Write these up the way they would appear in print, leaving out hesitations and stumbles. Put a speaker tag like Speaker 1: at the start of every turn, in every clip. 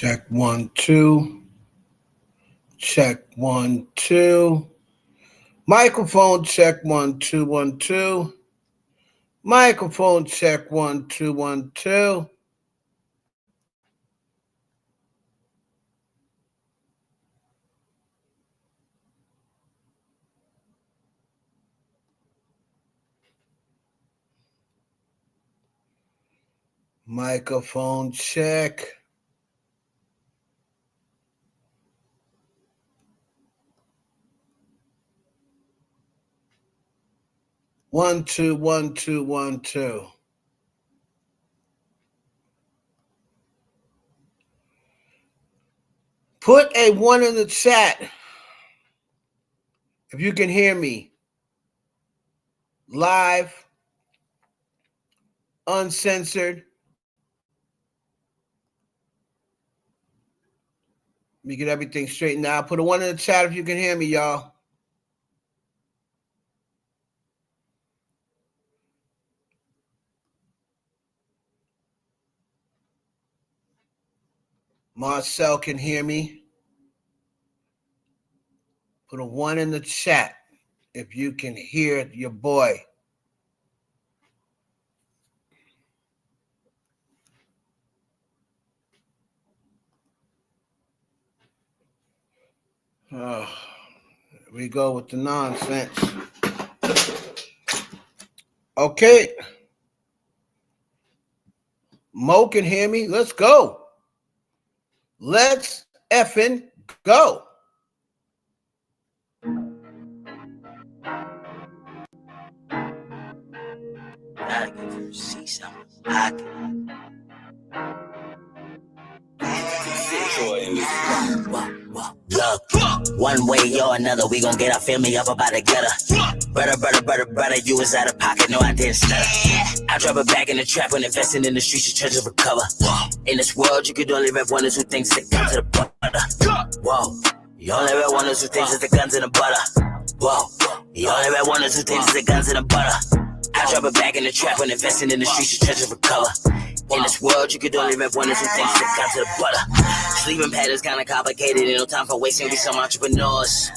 Speaker 1: Check 1, 2. Check 1, 2. Microphone check 1, 2, 1, 2. Microphone check 1, 2, 1, 2. Microphone check. One, two, 1, 2, 1, 2. Put a 1 in the chat if you can hear me. Live, uncensored. Let me get everything straightened out. Put a 1 in the chat if you can hear me, y'all. Marcel can hear me. Put a 1 in the chat if you can hear your boy. Oh, we go with the nonsense. Okay. Mo can hear me. Let's go. Let's effing go.
Speaker 2: I can see something. I can. Look, one way or another, we gon' get our family up about the gutter. Brother, you was out of pocket, no, I didn't stutter. I drop it back in the trap when investing in the streets, your treasures recover. In this world, you could only rep one or two things that come to the butter. Whoa, you only rep one or two things is the guns and the butter. Whoa, you only rep one or two things is the guns and the butter. I drop it back in the trap when investing in the streets, your treasures recover. In this world, you could only rep one or two things that come to the butter. Sleeping patterns kinda complicated, ain't no time for wasting, we some entrepreneurs.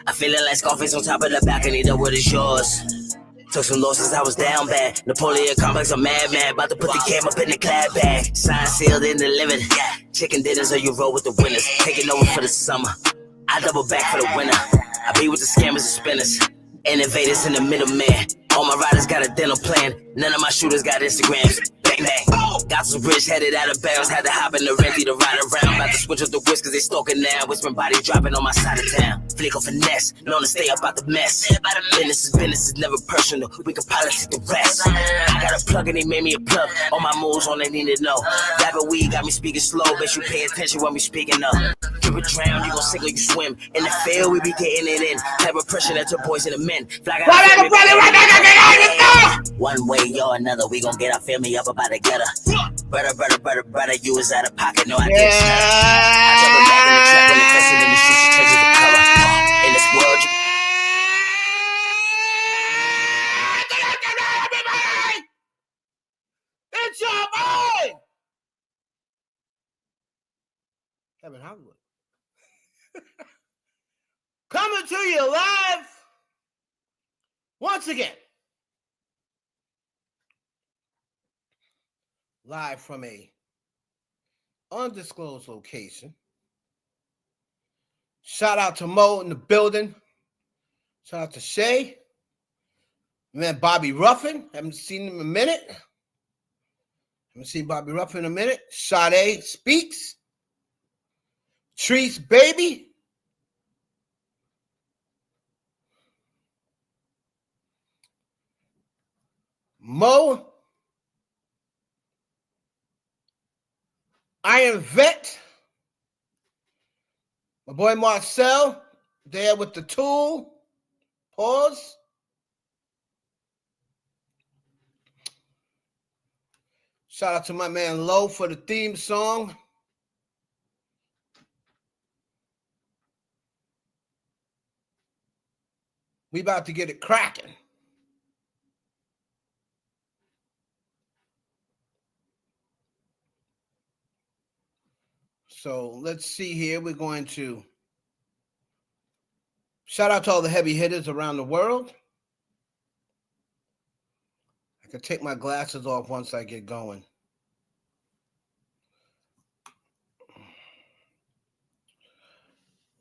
Speaker 2: I feeling like Scarface on top of the balcony, the wood is yours. Took some losses, I was down bad. Napoleon complex, I'm mad, about to put the cam up in the clad bag. Signed, sealed, and delivered. Chicken dinners, or you roll with the winners. Taking over for the summer. I double back for the winter. I be with the scammers and spinners. Innovators in the middleman. All my riders got a dental plan. None of my shooters got Instagrams. Bang, bang. Got some rich headed out of bounds. Had to hop in the renty to ride around. About to switch up the whisk cause they stalking now. Whispering body dropping on my side of town. Flick of finesse. Known to stay up out the mess. Business is never personal. We can politic the rest. I got a plug and they made me a plug. All my moves on they need to know. Rapid weed got me speaking slow. Bet you pay attention when we speaking up. Give it drown, you gon' sink or you swim. In the field, we be getting it in. Type of pressure that took boys and the men. Flag out one way or another, we gon' get our family up about the gutter. Brother, you was out of pocket, no, I didn't stutter. I drop it back in the trap when invested in the streets, your treasures recover. In this world,
Speaker 1: it's your boy, Kevin Hollywood. Coming to you live once again. Live from a undisclosed location. Shout out to Mo in the building. Shout out to Shay. Man, Bobby Ruffin. Haven't seen him in a minute. Haven't seen Bobby Ruffin in a minute. Sade Speaks. Trees Baby. Mo. Iron Vet. My boy Marcel. There with the tool. Pause. Shout out to my man Low for the theme song. We about to get it cracking. So let's see here. We're going to shout out to all the heavy hitters around the world. I can take my glasses off once I get going.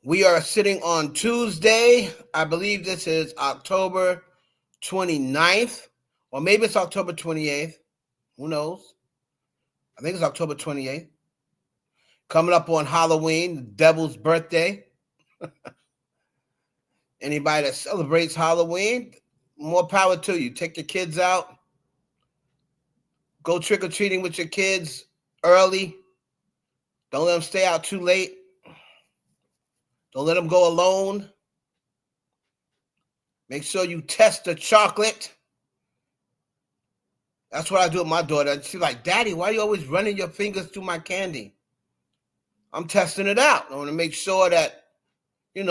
Speaker 1: We are sitting on Tuesday. I believe this is October 29th, or maybe it's October 28th. Who knows? I think it's October 28th. Coming up on Halloween, the devil's birthday. Anybody that celebrates Halloween, more power to you. Take your kids out. Go trick-or-treating with your kids early. Don't let them stay out too late. Don't let them go alone. Make sure you test the chocolate. That's what I do with my daughter. She's like, Daddy, why are you always running your fingers through my candy? I'm testing it out. I want to make sure that, we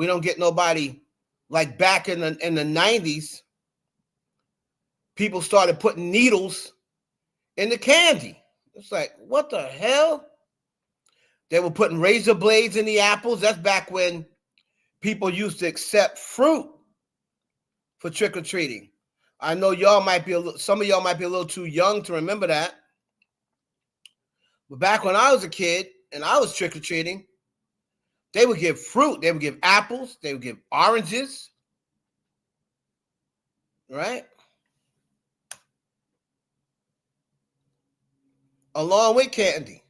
Speaker 1: don't get nobody like back in the 90s. People started putting needles in the candy. It's like, what the hell? They were putting razor blades in the apples. That's back when people used to accept fruit for trick-or-treating. I know some of y'all might be a little too young to remember that. But back when I was a kid and I was trick-or-treating, they would give fruit. They would give apples. They would give oranges. Right? Along with candy.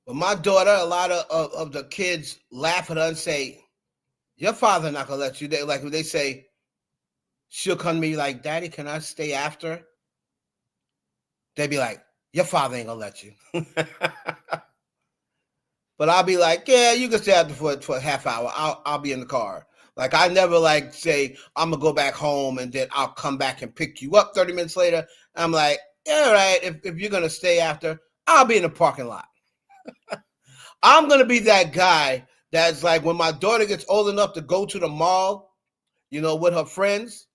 Speaker 1: But my daughter, a lot of the kids laugh at her and say, your father not going to let you. Like if they say, she'll come to me like, Daddy, can I stay after? They'd be like, your father ain't going to let you. But I'll be like, yeah, you can stay after for a half hour. I'll be in the car. Like I never say, I'm going to go back home and then I'll come back and pick you up 30 minutes later. I'm like, yeah, all right, if you're going to stay after, I'll be in the parking lot. I'm going to be that guy that's like when my daughter gets old enough to go to the mall, with her friends,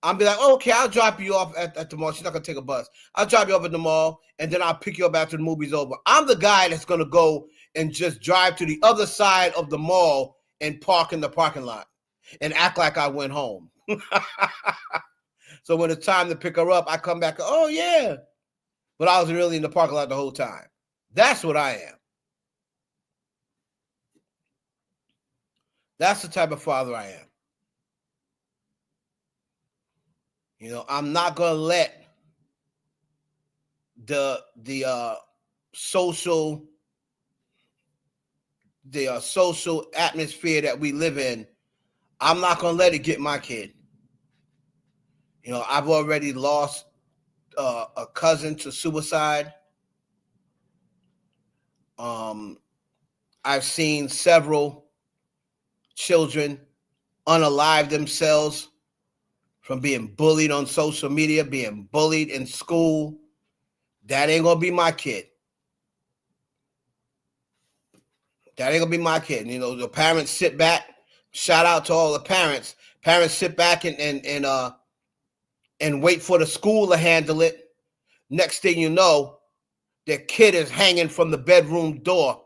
Speaker 1: I'll be like, oh, okay, I'll drop you off at the mall. She's not going to take a bus. I'll drop you off at the mall, and then I'll pick you up after the movie's over. I'm the guy that's going to go and just drive to the other side of the mall and park in the parking lot and act like I went home. So when it's time to pick her up, I come back, oh, yeah. But I was really in the parking lot the whole time. That's what I am. That's the type of father I am. I'm not going to let the social atmosphere that we live in, I'm not going to let it get my kid. I've already lost a cousin to suicide. I've seen several children unalive themselves from being bullied on social media, being bullied in school. That ain't going to be my kid. That ain't going to be my kid. The parents sit back. Shout out to all the parents. Parents sit back and wait for the school to handle it. Next thing you know, their kid is hanging from the bedroom door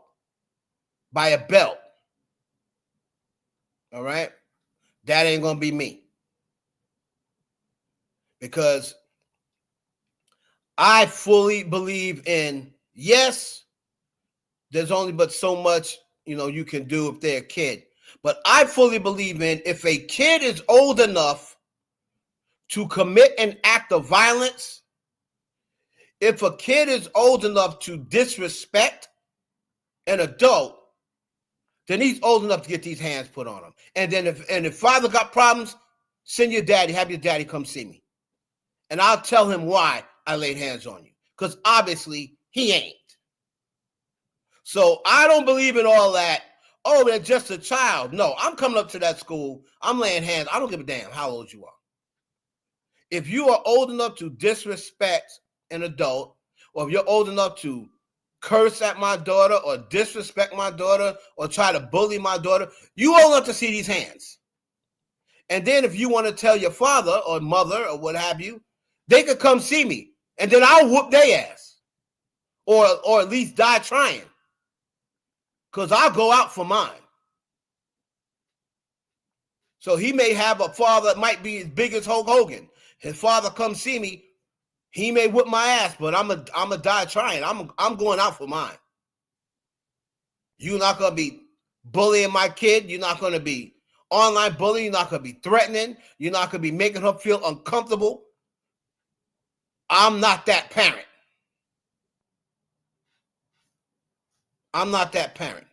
Speaker 1: by a belt. All right? That ain't going to be me. Because I fully believe in, yes, there's only but so much, you can do if they're a kid. But I fully believe in if a kid is old enough to commit an act of violence, if a kid is old enough to disrespect an adult, then he's old enough to get these hands put on him. And then if father got problems, send your daddy, have your daddy come see me. And I'll tell him why I laid hands on you. Because obviously he ain't. So I don't believe in all that, oh, they're just a child. No, I'm coming up to that school. I'm laying hands. I don't give a damn how old you are. If you are old enough to disrespect an adult, or if you're old enough to curse at my daughter or disrespect my daughter or try to bully my daughter, you old enough to see these hands. And then if you want to tell your father or mother or what have you, they could come see me and then I'll whoop their ass. or at least die trying. Because I'll go out for mine. So he may have a father that might be as big as Hulk Hogan. His father come see me. He may whip my ass, but I'm a die trying. I'm going out for mine. You're not gonna be bullying my kid. You're not gonna be online bullying. You're not gonna be threatening. You're not gonna be making her feel uncomfortable. I'm not that parent. I'm not that parent.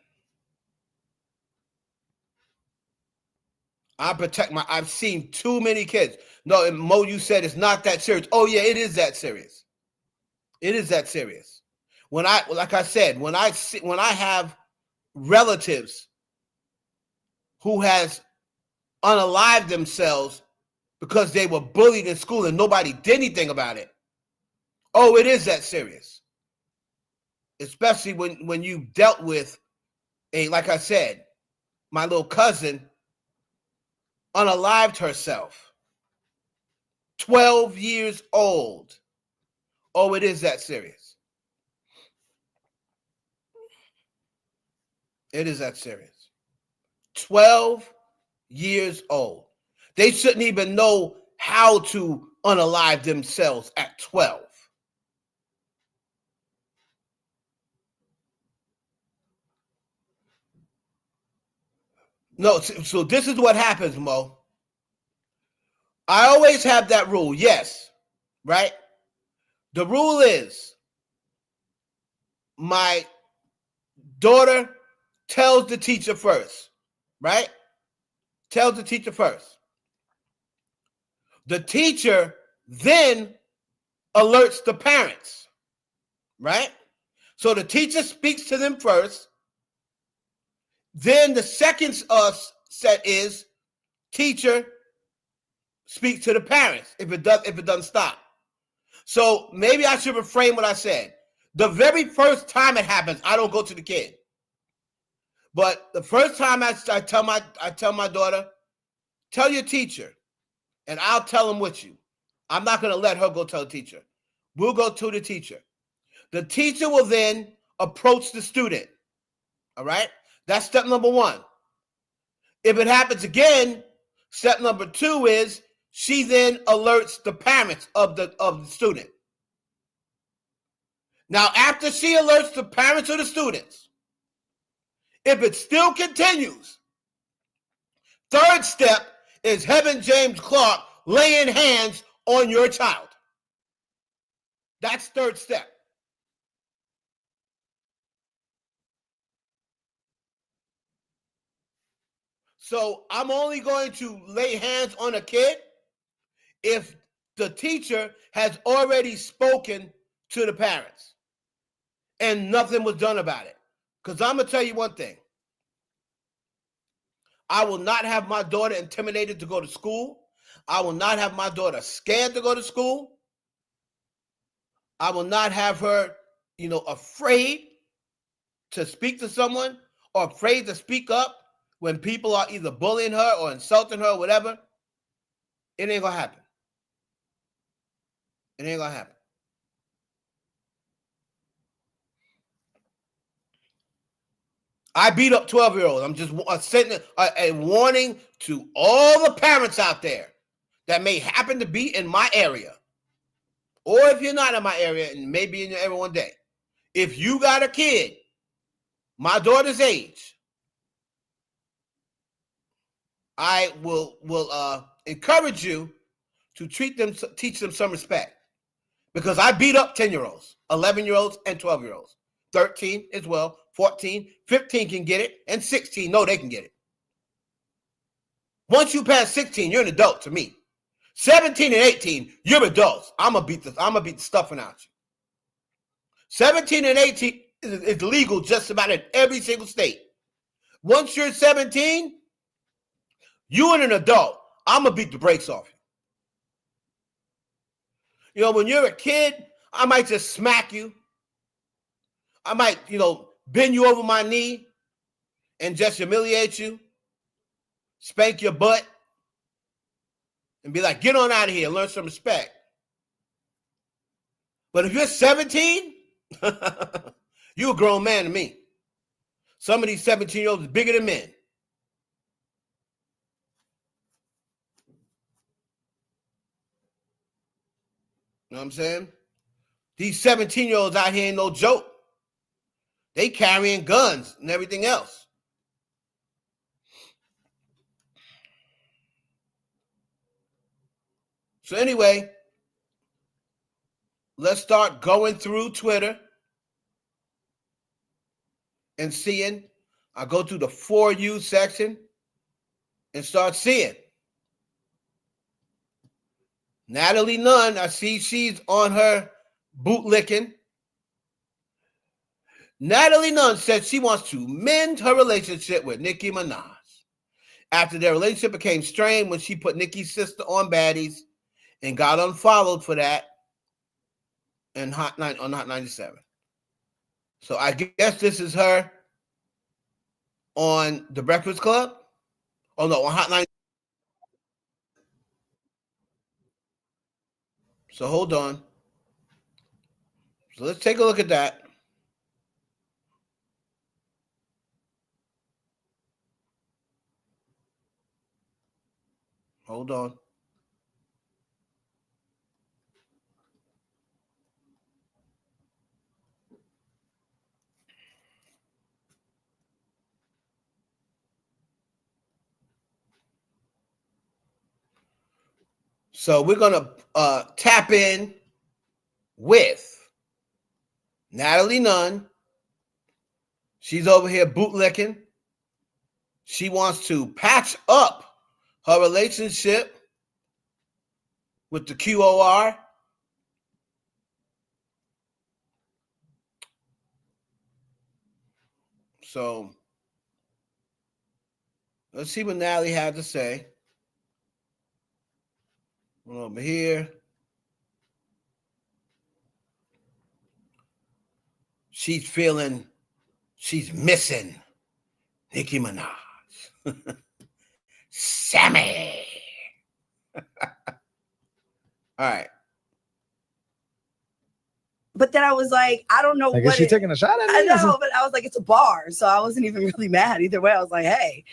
Speaker 1: I protect I've seen too many kids. No, and Mo, you said it's not that serious. Oh yeah, it is that serious. It is that serious. Like I said, when I have relatives who has unalived themselves because they were bullied in school and nobody did anything about it. Oh, it is that serious. Especially when you dealt with like I said, my little cousin unalived herself. 12 years old. Oh, it is that serious. It is that serious. 12 years old. They shouldn't even know how to unalive themselves at 12. No, so this is what happens, Mo. I always have that rule, yes, right? The rule is my daughter tells the teacher first, right? Tells the teacher first. The teacher then alerts the parents, right? So the teacher speaks to them first. Then the second set is teacher speaks to the parents if it doesn't stop. So maybe I should reframe what I said. The very first time it happens, I don't go to the kid. But the first time I tell my daughter, tell your teacher, and I'll tell him with you. I'm not going to let her go tell the teacher. We'll go to the teacher. The teacher will then approach the student. All right? That's step number one. If it happens again, step number two is she then alerts the parents of the student. Now, after she alerts the parents of the students, if it still continues, third step is having James Clark laying hands on your child. That's third step. So I'm only going to lay hands on a kid if the teacher has already spoken to the parents and nothing was done about it. Because I'm going to tell you one thing. I will not have my daughter intimidated to go to school. I will not have my daughter scared to go to school. I will not have her, afraid to speak to someone or afraid to speak up when people are either bullying her or insulting her or whatever. It ain't going to happen. It ain't going to happen. I beat up 12-year-olds. I'm just sending a warning to all the parents out there that may happen to be in my area. Or if you're not in my area and maybe in your area one day. If you got a kid, my daughter's age, I will encourage you to teach them some respect. Because I beat up 10-year-olds, 11-year-olds, and 12-year-olds. 13 as well, 14, 15 can get it, and 16, no, they can get it. Once you pass 16, you're an adult to me. 17 and 18, you're adults. I'm gonna beat the stuffing out you. 17 and 18 is legal just about in every single state. Once you're 17, you're an adult. I'm gonna beat the brakes off you. When you're a kid, I might just smack you. I might, bend you over my knee and just humiliate you, spank your butt, and be like, get on out of here, learn some respect. But if you're 17, You a grown man to me. Some of these 17-year-olds are bigger than men. You know what I'm saying? These 17-year-olds out here ain't no joke. They carrying guns and everything else. So anyway, let's start going through Twitter and seeing. I go to the For You section and start seeing. Natalie Nunn, I see she's on her bootlicking. Natalie Nunn said she wants to mend her relationship with Nicki Minaj after their relationship became strained when she put Nicki's sister on Baddies and got unfollowed for that on Hot 97. So I guess this is her on The Breakfast Club. Oh no, on Hot 97. So hold on. So let's take a look at that. Hold on. So we're going to tap in with Natalie Nunn. She's over here bootlicking. She wants to patch up her relationship with the QOR. So let's see what Natalie had to say. One over here. She's missing Nicki Minaj. Sammy. All right.
Speaker 3: But then I was like, I don't know.
Speaker 4: I guess she's taking a shot at me.
Speaker 3: I know, but I was like, it's a bar. So I wasn't even really mad either way. I was like, hey.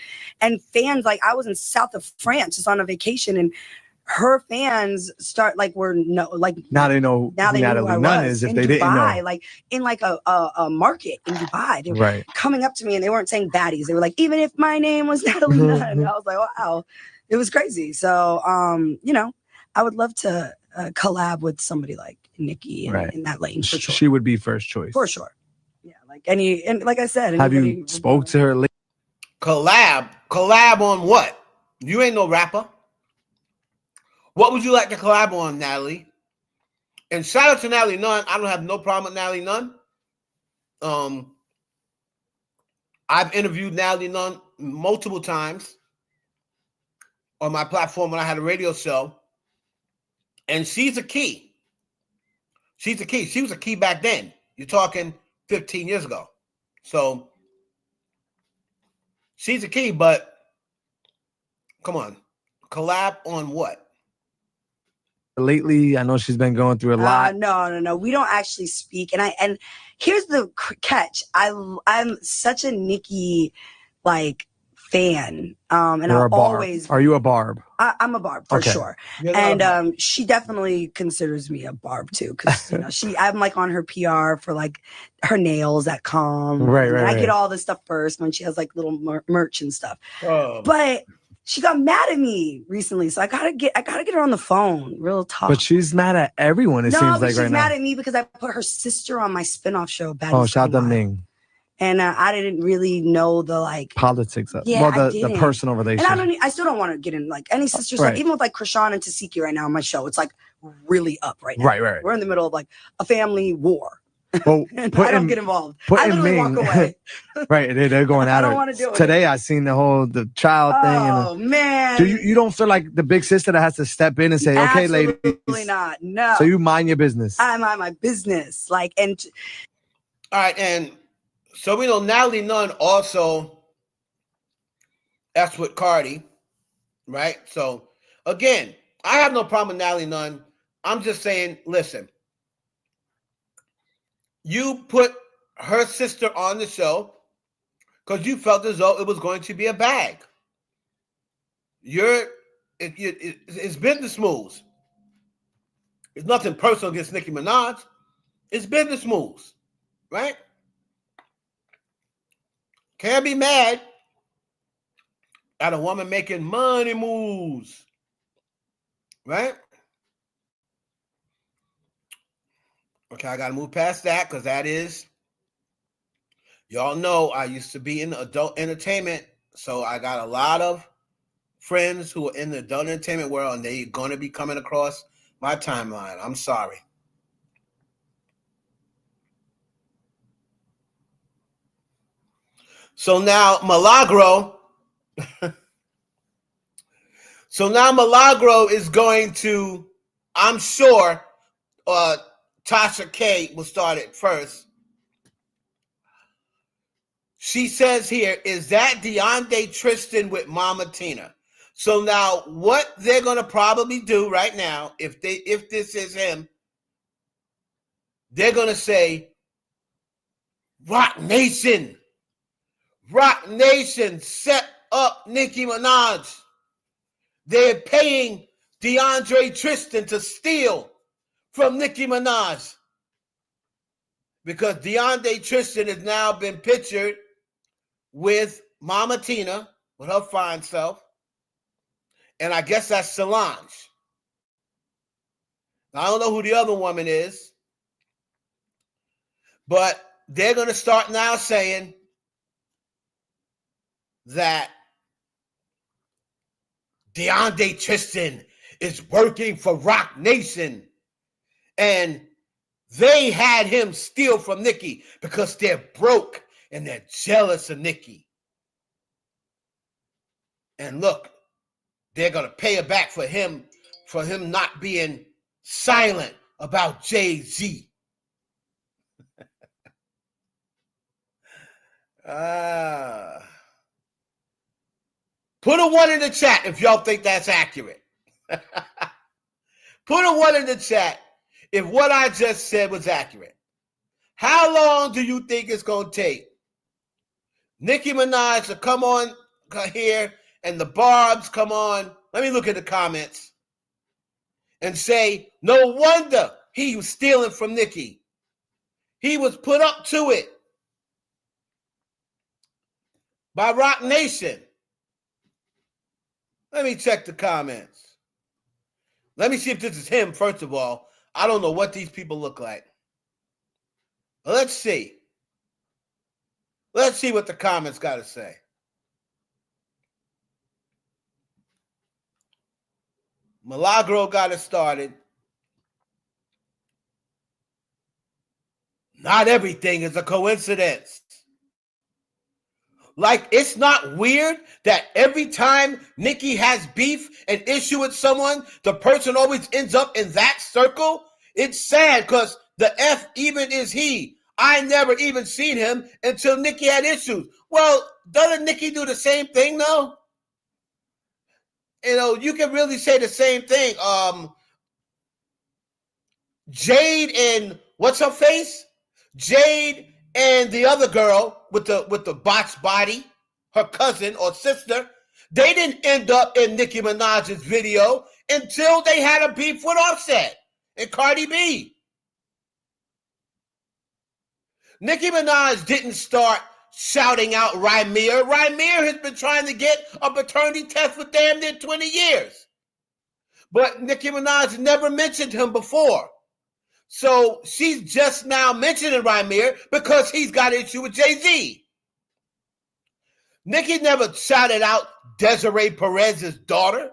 Speaker 3: And fans, like, I was in south of France just on a vacation, and her fans were
Speaker 4: now they know
Speaker 3: now they
Speaker 4: Natalie
Speaker 3: knew who
Speaker 4: Nunn
Speaker 3: I was
Speaker 4: is if
Speaker 3: in
Speaker 4: they
Speaker 3: Dubai,
Speaker 4: didn't know.
Speaker 3: like in like a market in Dubai. They were coming up to me and they weren't saying baddies. They were like, even if my name was Natalie Nunn. I was like, wow, it was crazy. So you know, I would love to collab with somebody like Nicki in that lane for sure.
Speaker 4: She would be first choice
Speaker 3: for sure. Yeah, and like I said,
Speaker 4: have you spoke to her?
Speaker 1: Collab on what? You ain't no rapper. What would you like to collab on, Natalie? And shout out to Natalie Nunn. I don't have no problem with Natalie Nunn. I've interviewed Natalie Nunn multiple times on my platform when I had a radio show. And she's a key. She's a key. She was a key back then. You're talking 15 years ago. So she's a key, but come on. Collab on what?
Speaker 4: Lately, I know she's been going through a lot.
Speaker 3: No. We don't actually speak. And here's the catch. I'm such a Nicki fan. And I'll always.
Speaker 4: Are you a barb?
Speaker 3: I'm a barb for sure. And she definitely considers me a barb too, because I'm like on her PR for like her nails at Calm.
Speaker 4: Right.
Speaker 3: I get all this stuff first when she has like little merch and stuff. But she got mad at me recently, so I gotta get her on the phone, real talk.
Speaker 4: But she's mad at everyone. It seems like right now.
Speaker 3: She's mad at me because I put her sister on my spinoff show.
Speaker 4: Shout out Ming.
Speaker 3: And I didn't really know the
Speaker 4: politics of the personal relationship.
Speaker 3: And I still don't want to get in any sister stuff. Even with Krishan and Tasiki right now on my show, it's like really up right now.
Speaker 4: Right.
Speaker 3: We're in the middle of a family war.
Speaker 4: Well,
Speaker 3: I don't get involved. I literally walk away.
Speaker 4: Right, they're going at it.
Speaker 3: I don't want to do it.
Speaker 4: Today I seen the child thing.
Speaker 3: Oh man!
Speaker 4: Do you don't feel like the big sister that has to step in and say, "Okay, ladies"?
Speaker 3: Absolutely not. No.
Speaker 4: So you mind your business.
Speaker 3: I mind my business. All
Speaker 1: right, and so we know Natalie Nunn also. That's with Cardi, right? So again, I have no problem with Natalie Nunn. I'm just saying, listen. you put her sister on the show because you felt as though it was going to be a bag. It's business moves. It's nothing personal against Nicki Minaj. It's business moves, right? Can't be mad at a woman making money moves, right? Okay, I got to move past that because that is, y'all know I used to be in adult entertainment, so I got a lot of friends who are in the adult entertainment world, and they're going to be coming across my timeline. I'm sorry. So now Milagro is going to, I'm sure, Tasha K will start it first. She says here, is that DeAndre Tristan with Mama Tina? So now what they're going to probably do right now, if this is him, they're going to say, Rock Nation set up Nicki Minaj. They're paying DeAndre Tristan to steal from Nicki Minaj. Because DeAndre Tristan has now been pictured with Mama Tina, with her fine self. And I guess that's Solange. I don't know who the other woman is. But they're going to start now saying that DeAndre Tristan is working for Rock Nation. And they had him steal from Nicki because they're broke and they're jealous of Nicki. And look, they're going to pay her back for him not being silent about Jay-Z. Put a 1 in the chat if y'all think that's accurate. Put a 1 in the chat if what I just said was accurate. How long do you think it's going to take Nicki Minaj to come on here and the Barbs come on? Let me look at the comments and say, no wonder he was stealing from Nicki. He was put up to it by Rock Nation. Let me check the comments. Let me see if this is him, first of all. I don't know what these people look like. Let's see. Let's see what the comments got to say. Milagro got it started. Not everything is a coincidence. Like, it's not weird that every time Nicki has beef and issue with someone, the person always ends up in that circle. It's sad because the F even is he. I never even seen him until Nicki had issues. Well, doesn't Nicki do the same thing though? You know, you can really say the same thing. Jade and what's her face? Jade and the other girl with the botched body, her cousin or sister, they didn't end up in Nicki Minaj's video until they had a beef with Offset and Cardi B. Nicki Minaj didn't start shouting out Rymir. Rymir has been trying to get a paternity test for damn near 20 years. But Nicki Minaj never mentioned him before. So she's just now mentioning Rymir because he's got an issue with Jay-Z. Nicki never shouted out Desiree Perez's daughter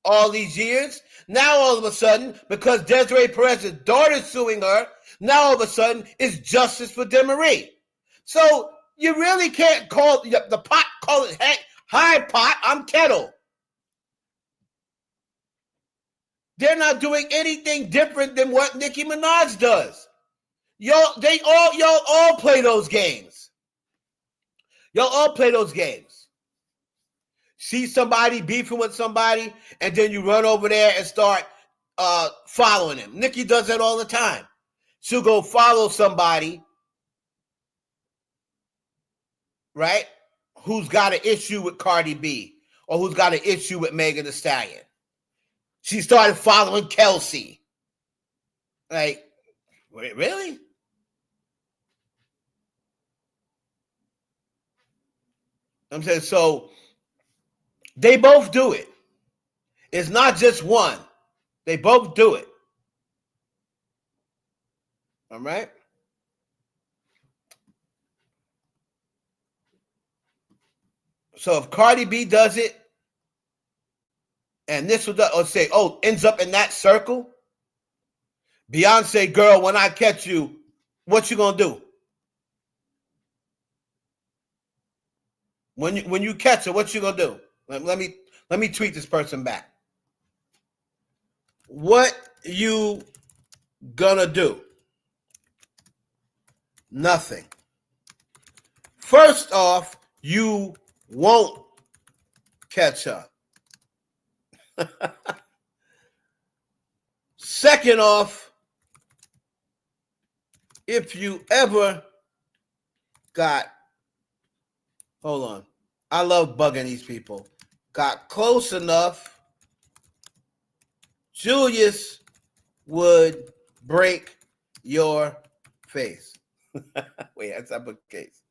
Speaker 1: all these years. Now all of a sudden, because Desiree Perez's daughter is suing her, now all of a sudden it's justice for Demarie. So you really can't call the pot, call it high pot, I'm kettle. They're not doing anything different than what Nicki Minaj does. Y'all all play those games. Y'all all play those games. See somebody beefing with somebody, and then you run over there and start following him. Nicki does that all the time. she'll go follow somebody, right, who's got an issue with Cardi B or who's got an issue with Megan Thee Stallion. She started following Kelsey. Like, really? I'm saying, so they both do it. It's not just one. They both do it. All right? So if Cardi B does it, and this would, or say, oh, ends up in that circle, Beyonce, girl, when I catch you, what you gonna do? When you catch her, what you gonna do? Let me tweet this person back. What you gonna do? Nothing. First off, you won't catch her. Second off, if you ever got, hold on, I love bugging these people, got close enough, Julius would break your face. Wait, that's not the case.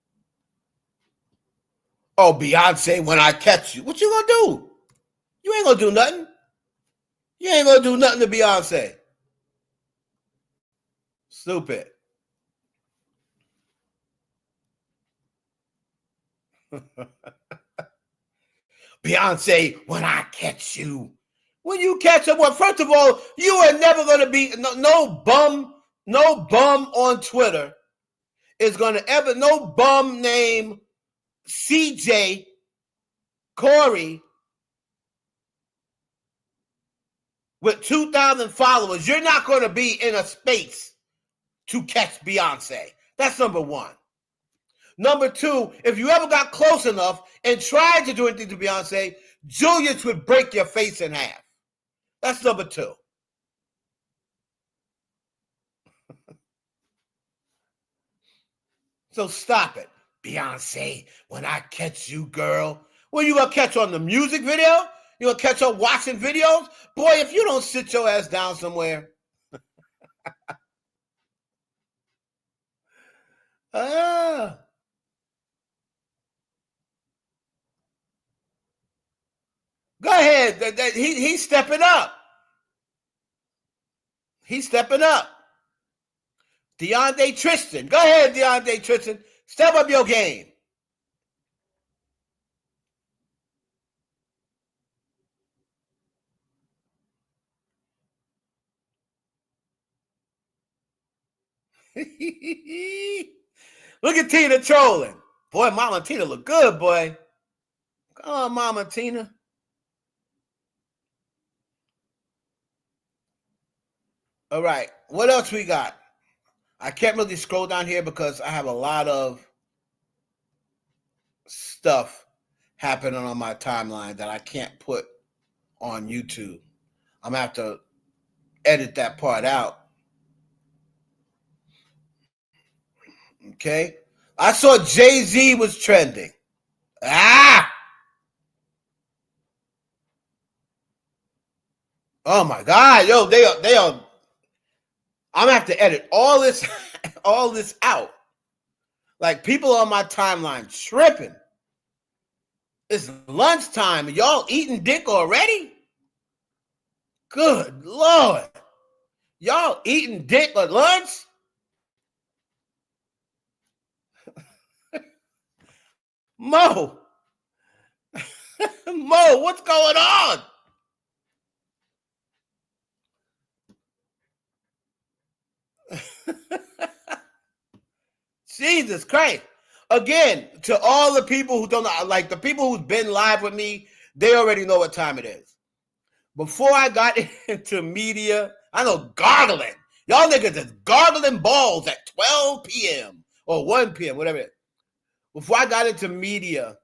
Speaker 1: Oh, Beyonce, when I catch you, what you gonna do? You ain't gonna do nothing. You ain't gonna do nothing to Beyonce. Stupid. Beyonce, when I catch you. When you catch her, well, first of all, you are never gonna be no bum on Twitter is gonna ever, no bum named CJ Corey with 2,000 followers. You're not gonna be in a space to catch Beyonce. That's number one. Number two, if you ever got close enough and tried to do anything to Beyonce, Julius would break your face in half. That's number two. So stop it. Beyonce, when I catch you, girl. Well, you gonna catch on the music video? You gonna catch her watching videos? Boy, if you don't sit your ass down somewhere. Go ahead. He's stepping up. He's stepping up. DeAndre Tristan. Go ahead, DeAndre Tristan. Step up your game. Look at Tina trolling. Boy, Mama Tina look good, boy. Come on, Mama Tina. All right. What else we got? I can't really scroll down here because I have a lot of stuff happening on my timeline that I can't put on YouTube. I'm going to have to edit that part out. Okay. I saw Jay-Z was trending. Oh my God. Yo, they are. I'm going to have to edit all this out. Like, people on my timeline tripping. It's lunchtime. Y'all eating dick already? Good Lord. Y'all eating dick at lunch? Mo. Mo, what's going on? Jesus Christ. Again, to all the people who don't know, like the people who've been live with me, they already know what time it is. Before I got into media, I know gargling. Y'all niggas is gargling balls at 12 p.m. or 1 p.m., whatever it is. Before I got into media,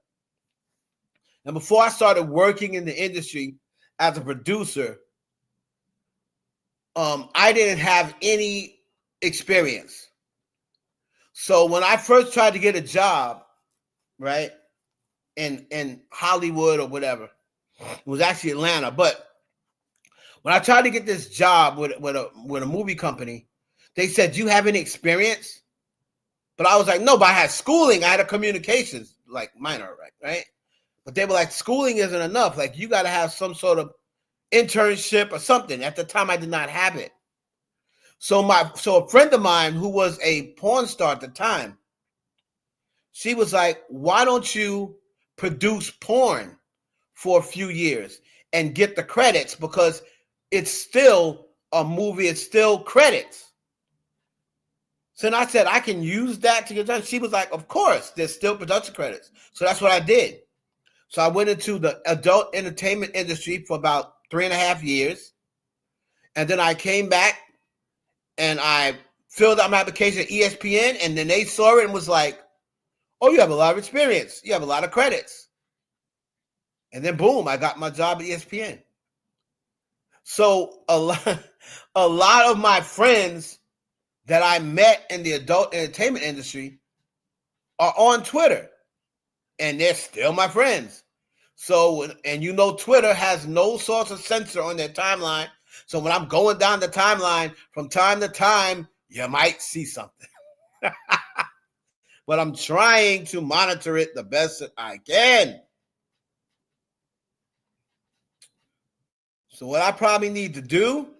Speaker 1: and before I started working in the industry as a producer, I didn't have any experience. So when I first tried to get a job, right, in Hollywood or whatever, it was actually Atlanta. But when I tried to get this job with a movie company, they said, "Do you have any experience?" But I was like, "No, but I had schooling. I had a communications like minor, right? But they were like, schooling isn't enough. Like, you got to have some sort of internship or something." At the time, I did not have it. So a friend of mine who was a porn star at the time, she was like, "Why don't you produce porn for a few years and get the credits, because it's still a movie, it's still credits." So then I said, "I can use that to get done." She was like, "Of course, there's still production credits." So that's what I did. So I went into the adult entertainment industry for about 3.5 years. And then I came back and I filled out my application at ESPN, and then they saw it and was like, "Oh, you have a lot of experience. You have a lot of credits." And then boom, I got my job at ESPN. So a lot of my friends that I met in the adult entertainment industry are on Twitter, and they're still my friends. So, and you know, Twitter has no sort of censor on their timeline. So when I'm going down the timeline, from time to time, you might see something. But I'm trying to monitor it the best that I can. So what I probably need to do,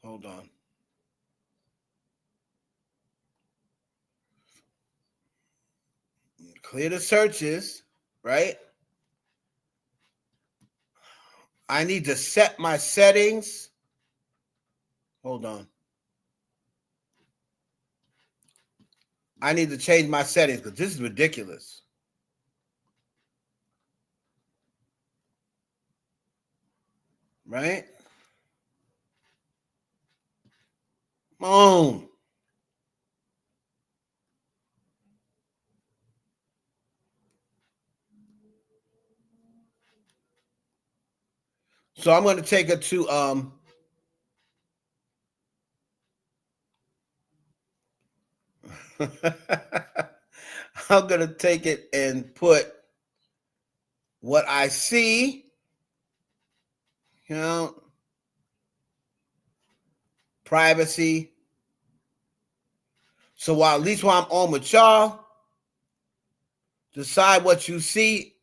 Speaker 1: hold on. Clear the searches, right? I need to set my settings. Hold on. I need to change my settings because this is ridiculous. Right? Boom. So I'm going to take it to I'm going to take it and put what I see, you know, privacy. So while at least while I'm on with y'all, decide what you see.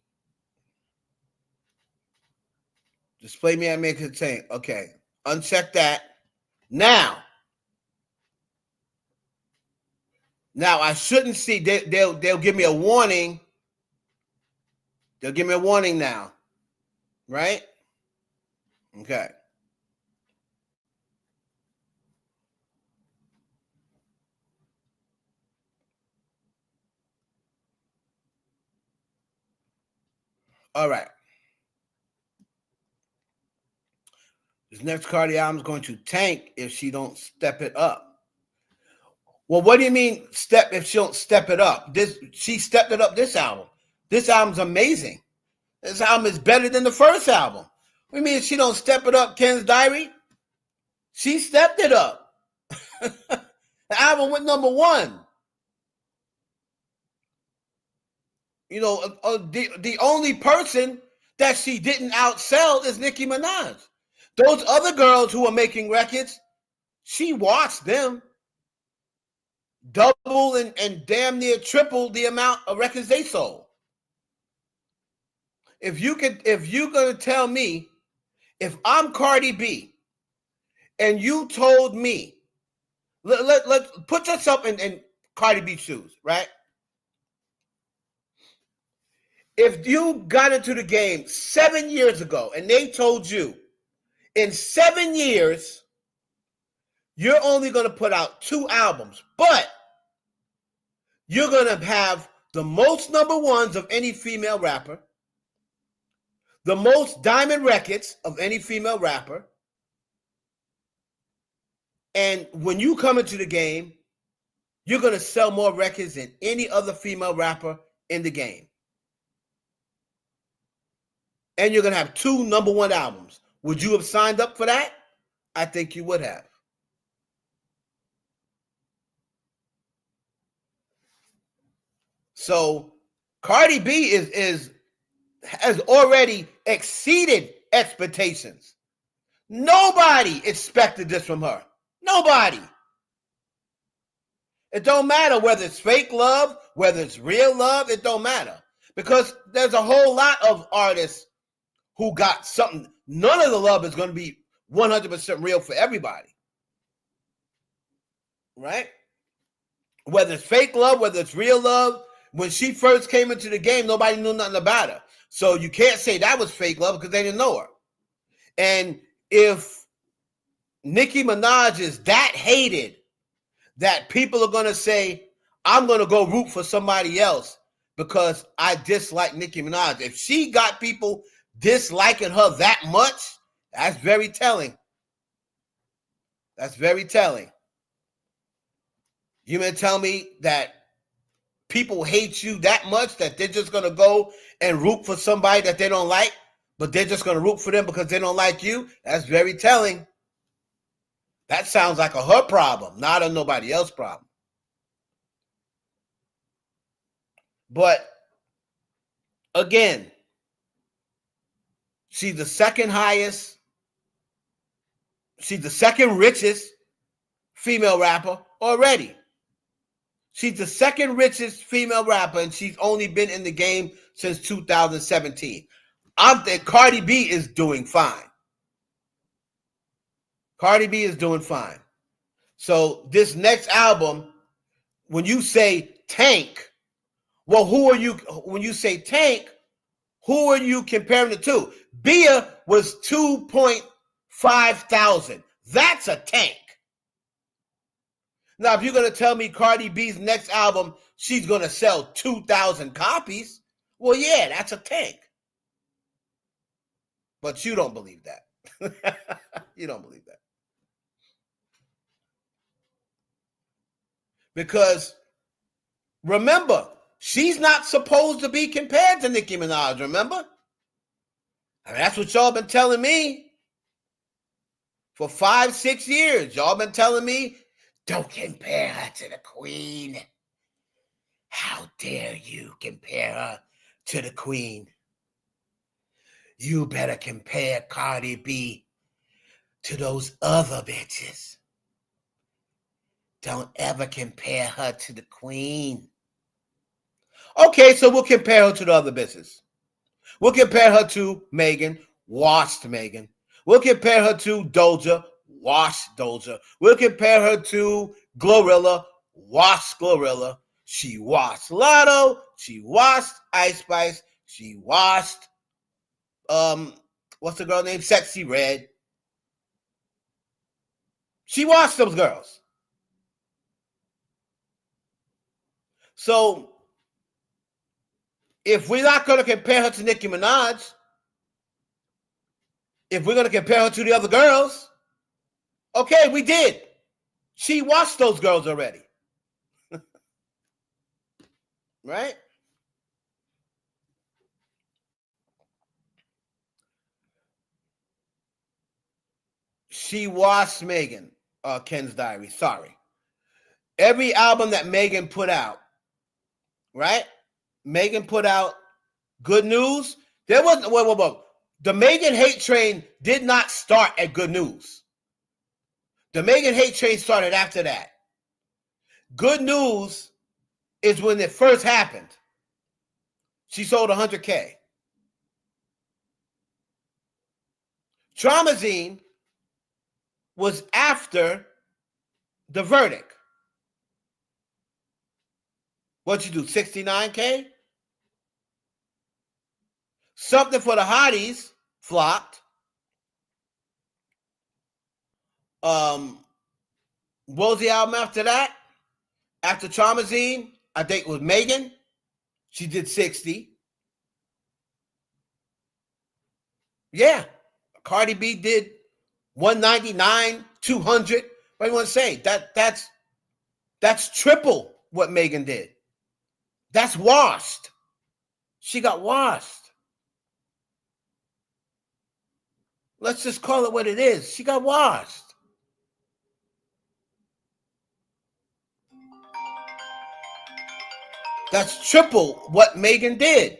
Speaker 1: Display me and make it contain. Okay, uncheck that. Now I shouldn't see. They'll give me a warning. They'll give me a warning now, right? Okay. All right. This next Cardi album is going to tank if she don't step it up. Well, what do you mean step if she don't step it up? She stepped it up this album. This album's amazing. This album is better than the first album. What do you mean she don't step it up, Ken's Diary? She stepped it up. The album went #1. You know, the only person that she didn't outsell is Nicki Minaj. Those other girls who are making records, she watched them double and damn near triple the amount of records they sold. If you're gonna tell me, if I'm Cardi B, and you told me, let's put yourself in Cardi B's shoes, right? If you got into the game 7 years ago and they told you in 7 years you're only going to put out 2 albums, but you're going to have the most #1s of any female rapper, the most diamond records of any female rapper, and when you come into the game, you're going to sell more records than any other female rapper in the game. and you're going to have 2 number 1 albums. Would you have signed up for that? I think you would have. So Cardi B has already exceeded expectations. Nobody expected this from her. Nobody. It don't matter whether it's fake love, whether it's real love, it don't matter. Because there's a whole lot of artists who got something. None of the love is going to be 100% real for everybody. Right? Whether it's fake love, whether it's real love. When she first came into the game, nobody knew nothing about her. So you can't say that was fake love because they didn't know her. And if Nicki Minaj is that hated that people are going to say, I'm going to go root for somebody else because I dislike Nicki Minaj. If she got people disliking her that much, that's very telling. That's very telling. You mean to tell me that people hate you that much that they're just going to go and root for somebody that they don't like, but they're just going to root for them because they don't like you? That's very telling. That sounds like a her problem, not a nobody else problem. But again, she's the second richest female rapper already. She's the second richest female rapper, and she's only been in the game since 2017. I think Cardi B is doing fine. Cardi B is doing fine. So this next album, when you say tank, well, who are you? When you say tank, who are you comparing it to? Bia was 2.5 thousand. That's a tank. Now, if you're going to tell me Cardi B's next album, she's going to sell 2,000 copies, well, yeah, that's a tank. But you don't believe that. You don't believe that. Because remember, she's not supposed to be compared to Nicki Minaj, remember? I mean, that's what y'all been telling me for 5-6 years. Y'all been telling me, don't compare her to the queen. How dare you compare her to the queen? You better compare Cardi B to those other bitches. Don't ever compare her to the queen. Okay, so we'll compare her to the other bitches. We'll compare her to Megan, washed Megan. We'll compare her to Doja, washed Doja. We'll compare her to Glorilla, washed Glorilla. She washed Lotto. She washed Ice Spice. She washed, what's the girl name? Sexy Red. She washed those girls. So, if we're not going to compare her to Nicki Minaj, if we're going to compare her to the other girls, okay, we did. She watched those girls already. Right? She watched Megan, Ken's Diary. Sorry. Every album that Megan put out, right? Megan put out Good News. There wasn't, whoa. The Megan hate train did not start at Good News. The Megan hate train started after that. Good News is when it first happened. She sold 100K. Traumazine was after the verdict. What'd you do, 69K? Something for the Hotties flopped. What was the album after that? After Traumazine, I think it was Megan. She did 60. Yeah. Cardi B did 199, 200. What do you want to say? That's triple what Megan did. That's washed. She got washed. Let's just call it what it is. She got washed. That's triple what Megan did.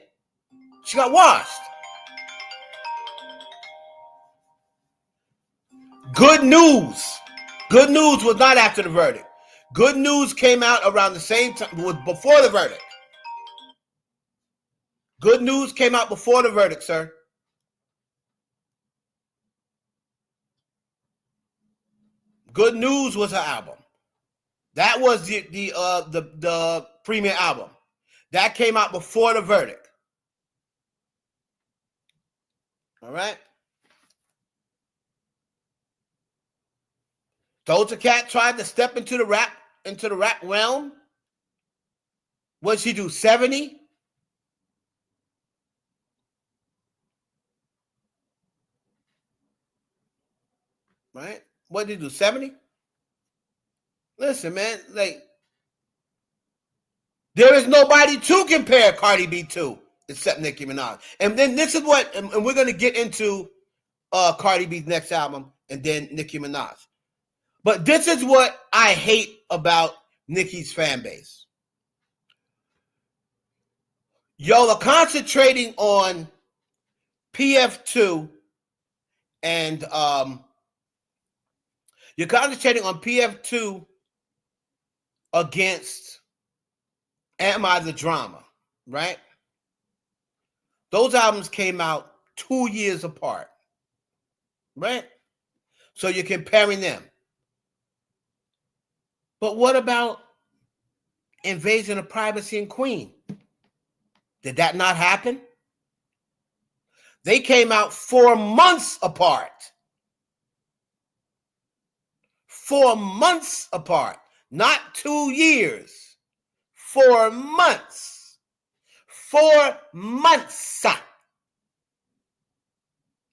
Speaker 1: She got washed. Good news. Good news was not after the verdict. Good news came out around the same time, before the verdict. Good news came out before the verdict, sir. Good News was her album. That was the premiere album. That came out before the verdict. All right. Doja Cat tried to step into the rap realm. What did she do? 70? Right? What did he do? 70? Listen, man, like, there is nobody to compare Cardi B to except Nicki Minaj. And then this is what, and we're going to get into Cardi B's next album and then Nicki Minaj. But this is what I hate about Nicki's fan base. Y'all are concentrating on PF2 and you're concentrating on PF2 against Am I the Drama, right? Those albums came out 2 years apart, right? So you're comparing them. But what about Invasion of Privacy and Queen? Did that not happen? They came out 4 months apart. 4 months apart, not 2 years. 4 months. 4 months.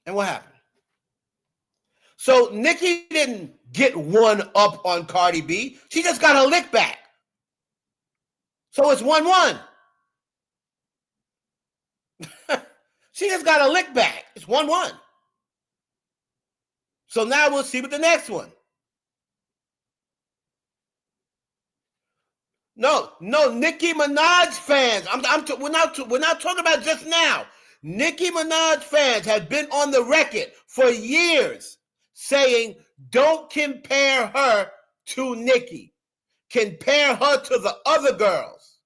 Speaker 1: And what happened? So Nicki didn't get one up on Cardi B. She just got a lick back. So it's 1-1. She just got a lick back. It's 1-1. So now we'll see with the next one. No, Nicki Minaj fans. We're not talking about just now. Nicki Minaj fans have been on the record for years saying, don't compare her to Nicki. Compare her to the other girls.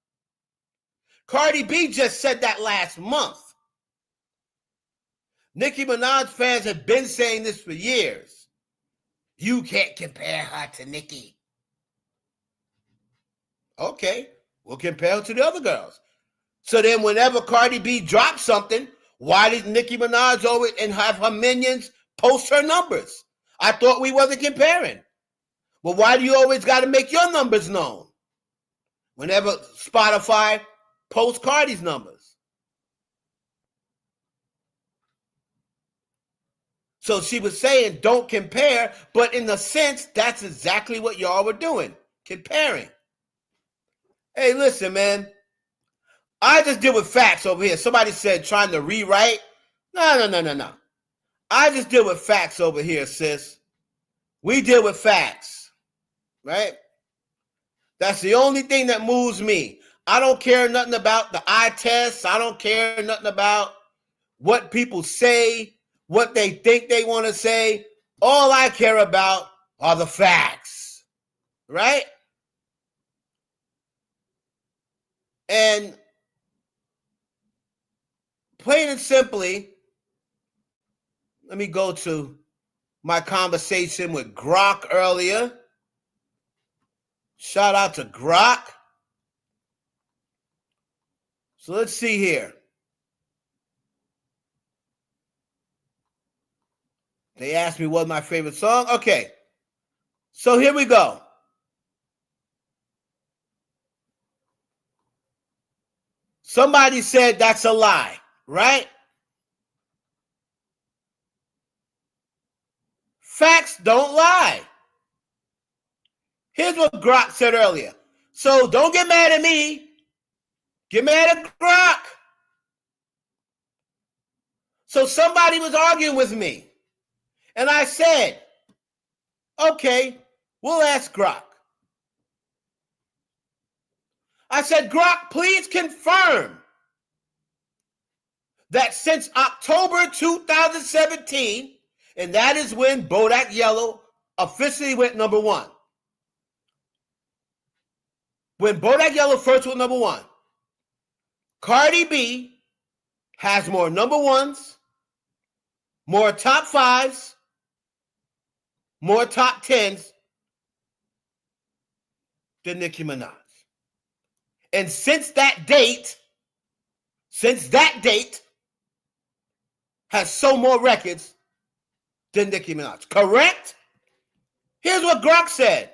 Speaker 1: Cardi B just said that last month. Nicki Minaj fans have been saying this for years. You can't compare her to Nicki. Okay, we'll compare her to the other girls. So then whenever Cardi B drops something, why did Nicki Minaj always and have her minions post her numbers? I thought we wasn't comparing. Well, why do you always got to make your numbers known? Whenever Spotify posts Cardi's numbers. So she was saying don't compare, but in a sense, that's exactly what y'all were doing, comparing. Hey, listen, man. I just deal with facts over here. Somebody said trying to rewrite. No. I just deal with facts over here, sis. We deal with facts, right? That's the only thing that moves me. I don't care nothing about the eye tests. I don't care nothing about what people say, what they think they want to say. All I care about are the facts, right? And plain and simply, let me go to my conversation with Grok earlier. Shout out to Grok. So let's see here. They asked me what's my favorite song. Okay. So here we go. Somebody said that's a lie, right? Facts don't lie. Here's what Grok said earlier. So don't get mad at me. Get mad at Grok. So somebody was arguing with me. And I said, okay, we'll ask Grok. I said, Grok, please confirm that since October 2017, and that is when Bodak Yellow officially went number one. When Bodak Yellow first went number one, Cardi B has more number ones, more top fives, more top tens than Nicki Minaj. And since that date, has sold more records than Nicki Minaj. Correct? Here's what Grok said.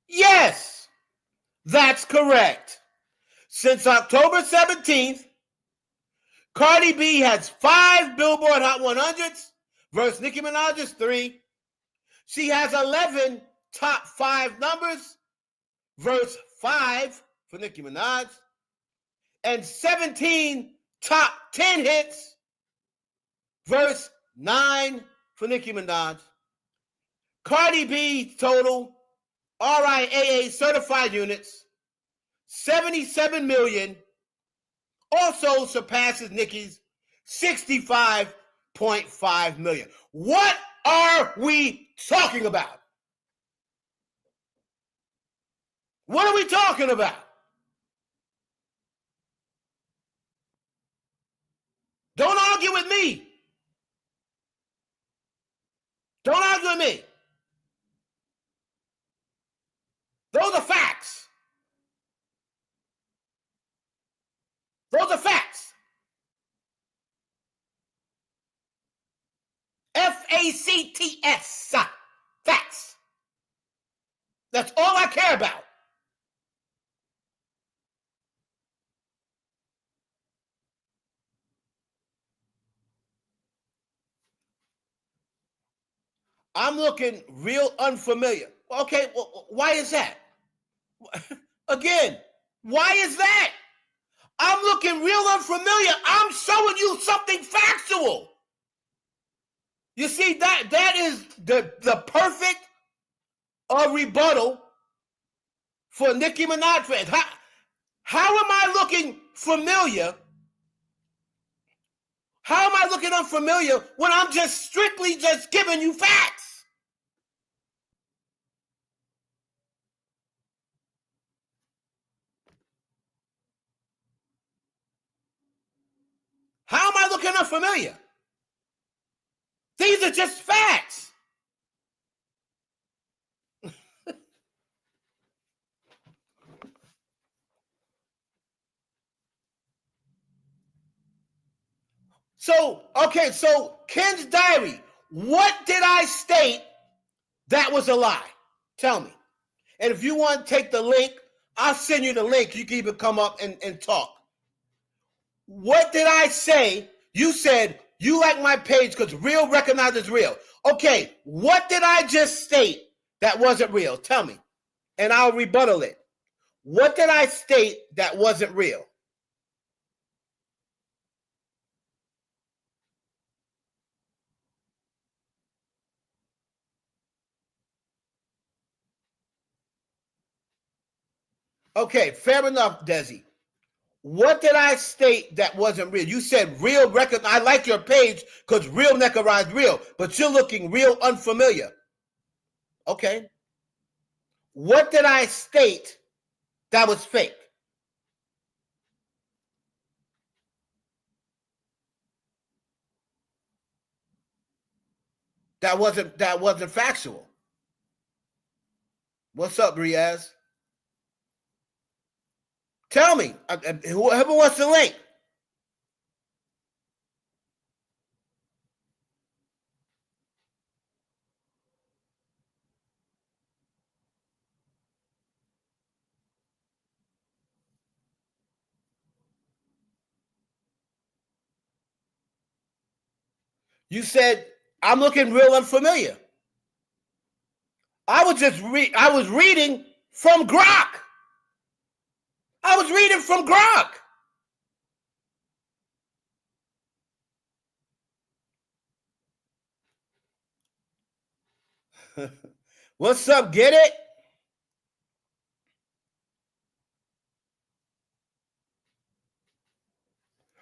Speaker 1: Yes, that's correct. Since October 17th, Cardi B has 5 Billboard Hot 100s versus Nicki Minaj's 3. She has 11 top 5 numbers versus 5 for Nicki Minaj, and 17 top 10 hits versus 9 for Nicki Minaj. Cardi B total RIAA certified units, 77 million, also surpasses Nicki's 65.5 million. What are we talking about? What are we talking about? Don't argue with me. Don't argue with me. Those are facts. Those are facts. F-A-C-T-S. Facts. That's all I care about. I'm looking real unfamiliar. Okay, well, why is that? Again, why is that? I'm looking real unfamiliar. I'm showing you something factual. You see, that is the perfect rebuttal for Nicki Minaj fans. How am I looking familiar? How am I looking unfamiliar when I'm just strictly just giving you facts? How am I looking unfamiliar? These are just facts. So Ken's diary, what did I state that was a lie? Tell me. And if you want to take the link, I'll send you the link. You can even come up and talk. What did I say? You said you like my page because real recognizes real. Okay, what did I just state that wasn't real? Tell me, and I'll rebuttal it. What did I state that wasn't real? Okay, fair enough, Desi. What did I state that wasn't real? You said real record. I like your page because real recognize real, but you're looking real unfamiliar. Okay. What did I state that was fake? That wasn't factual. What's up, Riaz? Tell me. Whoever wants the link. You said I'm looking real unfamiliar. I was reading from Grok. I was reading from Grok. What's up? Get it?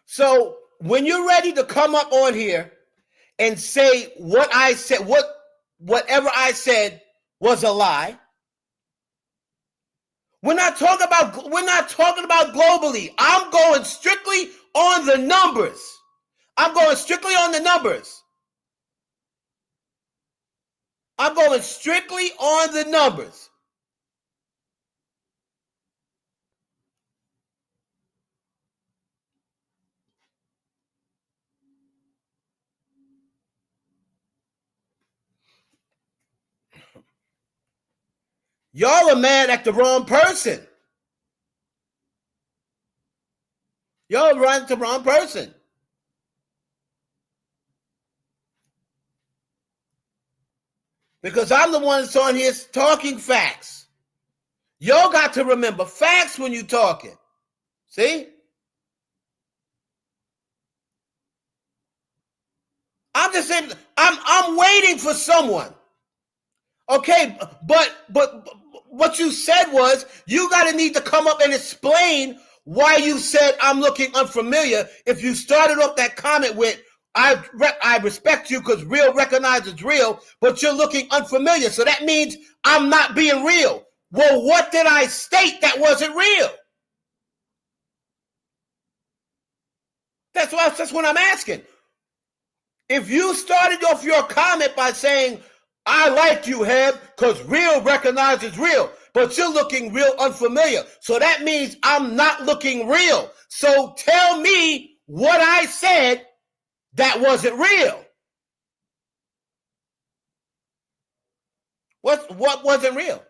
Speaker 1: So when you're ready to come up on here and say what I said, whatever I said was a lie, we're not talking about globally. I'm going strictly on the numbers. I'm going strictly on the numbers. I'm going strictly on the numbers. Y'all are mad at the wrong person. Y'all run at the wrong person. Because I'm the one that's on here talking facts. Y'all got to remember facts when you're talking. See? I'm just saying, I'm waiting for someone. Okay, but what you said was you got to need to come up and explain why you said I'm looking unfamiliar. If you started off that comment with I respect you because real recognizes real, but you're looking unfamiliar, so that means I'm not being real. Well, what did I state that wasn't real? That's what I'm asking. If you started off your comment by saying, I like you, Heb, because real recognizes real, but you're looking real unfamiliar. So that means I'm not looking real. So tell me what I said that wasn't real. What wasn't real?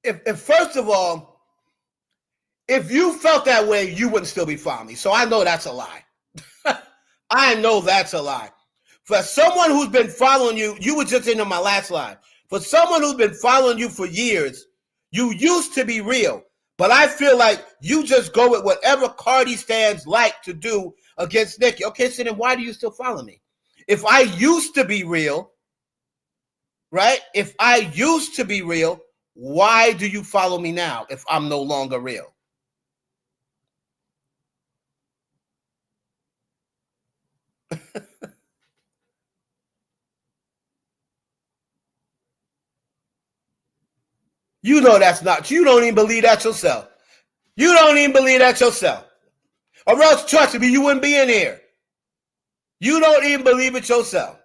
Speaker 1: If first of all, if you felt that way, you wouldn't still be following me. So I know that's a lie. I know that's a lie. For someone who's been following you, you were just in on my last live. For someone who's been following you for years, you used to be real. But I feel like you just go with whatever Cardi stands like to do against Nicki. Okay, so then why do you still follow me? If I used to be real, right? If I used to be real, why do you follow me now if I'm no longer real? You know that's not. You don't even believe that yourself. You don't even believe that yourself. Or else, trust me, you wouldn't be in here. You don't even believe it yourself.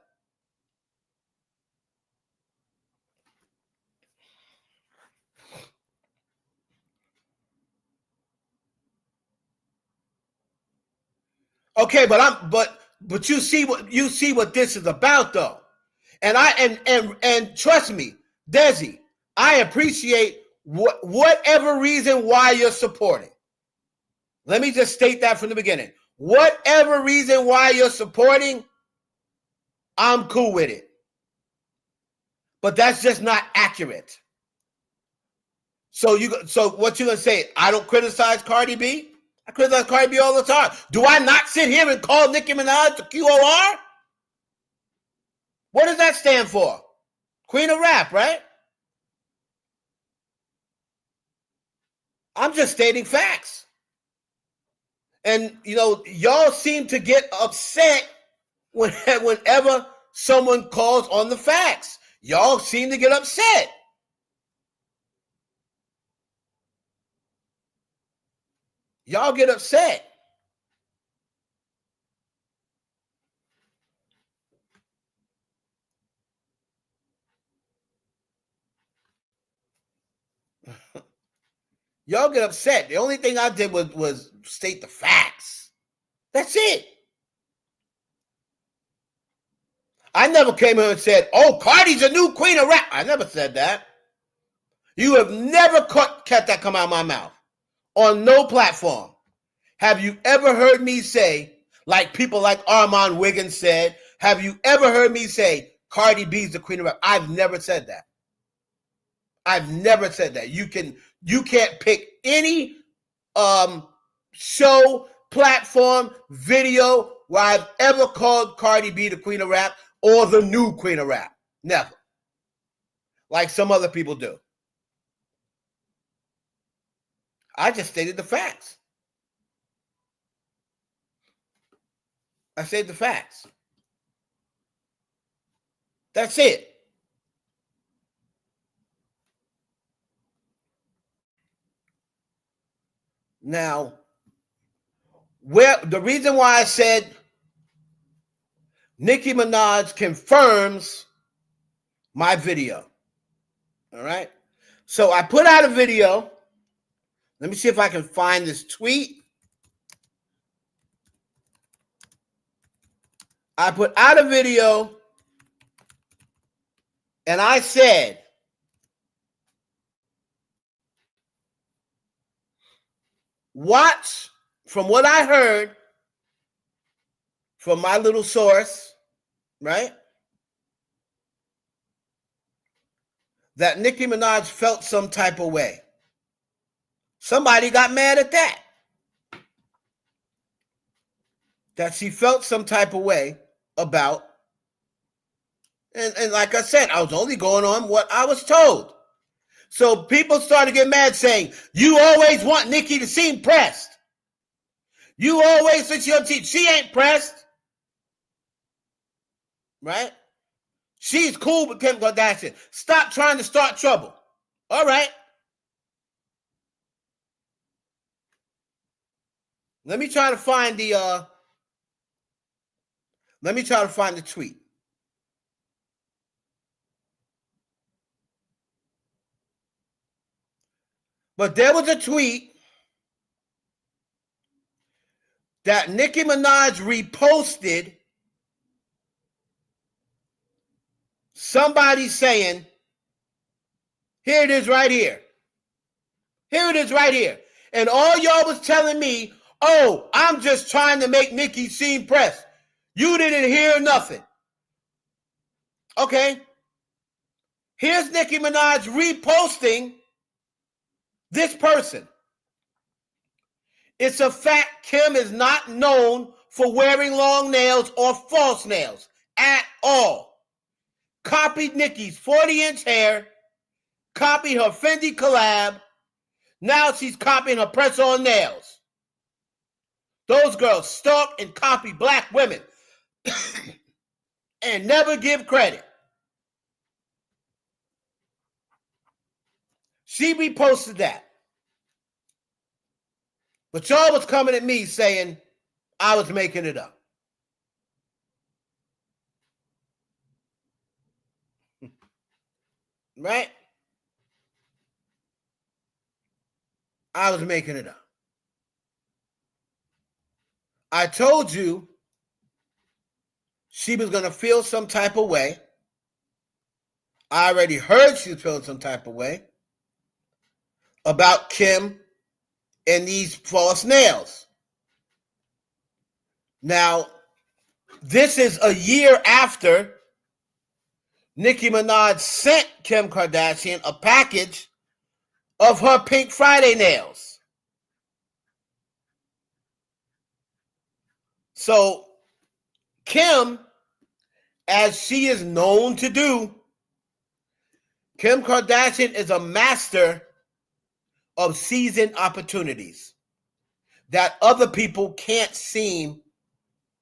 Speaker 1: Okay, but you see what this is about though. And trust me, Desi, I appreciate whatever reason why you're supporting. Let me just state that from the beginning. Whatever reason why you're supporting, I'm cool with it. But that's just not accurate. So what you gonna say? I don't criticize Cardi B? I criticize Cardi B all the time. Do I not sit here and call Nicki Minaj the QOR? What does that stand for? Queen of Rap, right? I'm just stating facts. And, y'all seem to get upset whenever someone calls on the facts. Y'all seem to get upset. Y'all get upset. Y'all get upset. The only thing I did was state the facts. That's it. I never came here and said, oh, Cardi's a new queen of rap. I never said that. You have never kept that come out of my mouth on no platform. Have you ever heard me say, Like people like Armand Wiggins said, have you ever heard me say Cardi B's the queen of rap? I've never said that. I've never said that. You can't pick any show, platform, video where I've ever called Cardi B the queen of rap or the new queen of rap. Never. Like some other people do. I just stated the facts. I stated the facts. That's it. Now, the reason why I said Nicki Minaj confirms my video. All right. So I put out a video. Let me see if I can find this tweet. I put out a video and I said, watch, from what I heard from my little source, right? That Nicki Minaj felt some type of way. Somebody got mad at that. That she felt some type of way about. And like I said, I was only going on what I was told. So people started to get mad saying, you always want Nicki to seem pressed. You always think she ain't pressed. Right? She's cool with Kim Kardashian. Stop trying to start trouble. All right. Let me try to find the tweet. But there was a tweet that Nicki Minaj reposted, somebody saying, here it is right here. Here it is right here. And all y'all was telling me, oh, I'm just trying to make Nicki seem pressed. You didn't hear nothing. Okay. Here's Nicki Minaj reposting this person. It's a fact Kim is not known for wearing long nails or false nails at all. Copied Nicki's 40-inch hair, copied her Fendi collab. Now she's copying her press-on nails. Those girls stalk and copy black women and never give credit. She reposted that. But y'all was coming at me saying I was making it up. Right? I was making it up. I told you she was going to feel some type of way. I already heard she was feeling some type of way about Kim and these false nails. Now, this is a year after Nicki Minaj sent Kim Kardashian a package of her Pink Friday nails. So, Kim, as she is known to do, Kim Kardashian is a master of seizing opportunities that other people can't seem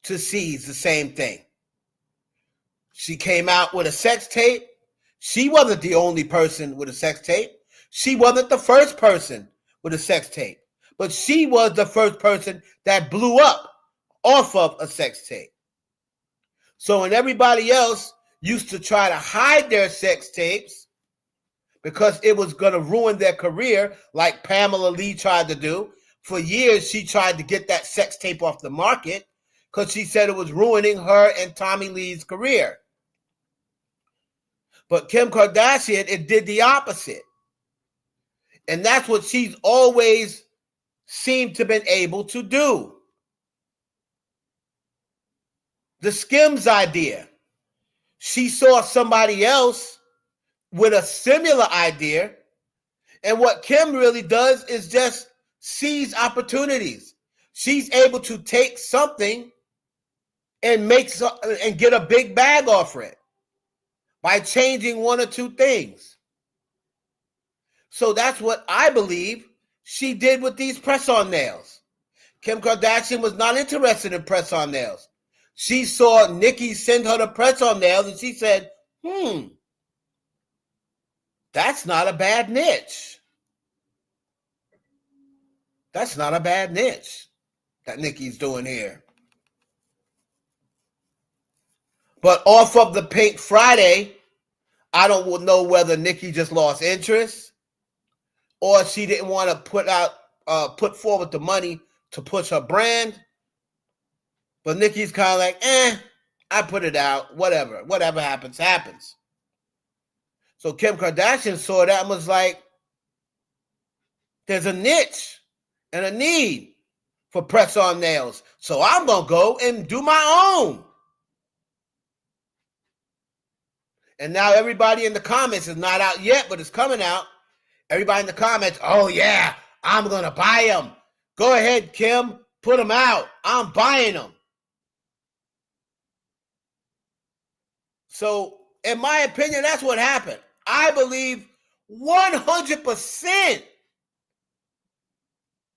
Speaker 1: to seize the same thing. She came out with a sex tape. She wasn't the only person with a sex tape. She wasn't the first person with a sex tape. But she was the first person that blew up off of a sex tape. So when everybody else used to try to hide their sex tapes because it was going to ruin their career, like Pamela Lee tried to do, for years she tried to get that sex tape off the market because she said it was ruining her and Tommy Lee's career. But Kim Kardashian, it did the opposite. And that's what she's always seemed to have been able to do. the Skims idea. She saw somebody else with a similar idea. And what Kim really does is just seize opportunities. She's able to take something and get a big bag off it by changing one or two things. So that's what I believe she did with these press-on nails. Kim Kardashian was not interested in press-on nails. She saw Nicki send her the press-on nails and she said, that's not a bad niche. That's not a bad niche that Nicki's doing here. But off of the Pink Friday, I don't know whether Nicki just lost interest or she didn't want to put forward the money to push her brand. But Nicki's kind of like, I put it out, whatever. Whatever happens, happens. So Kim Kardashian saw that and was like, there's a niche and a need for press-on nails. So I'm going to go and do my own. And now everybody in the comments is not out yet, but it's coming out. Everybody in the comments, oh yeah, I'm going to buy them. Go ahead, Kim, put them out. I'm buying them. So, in my opinion, that's what happened. I believe 100%.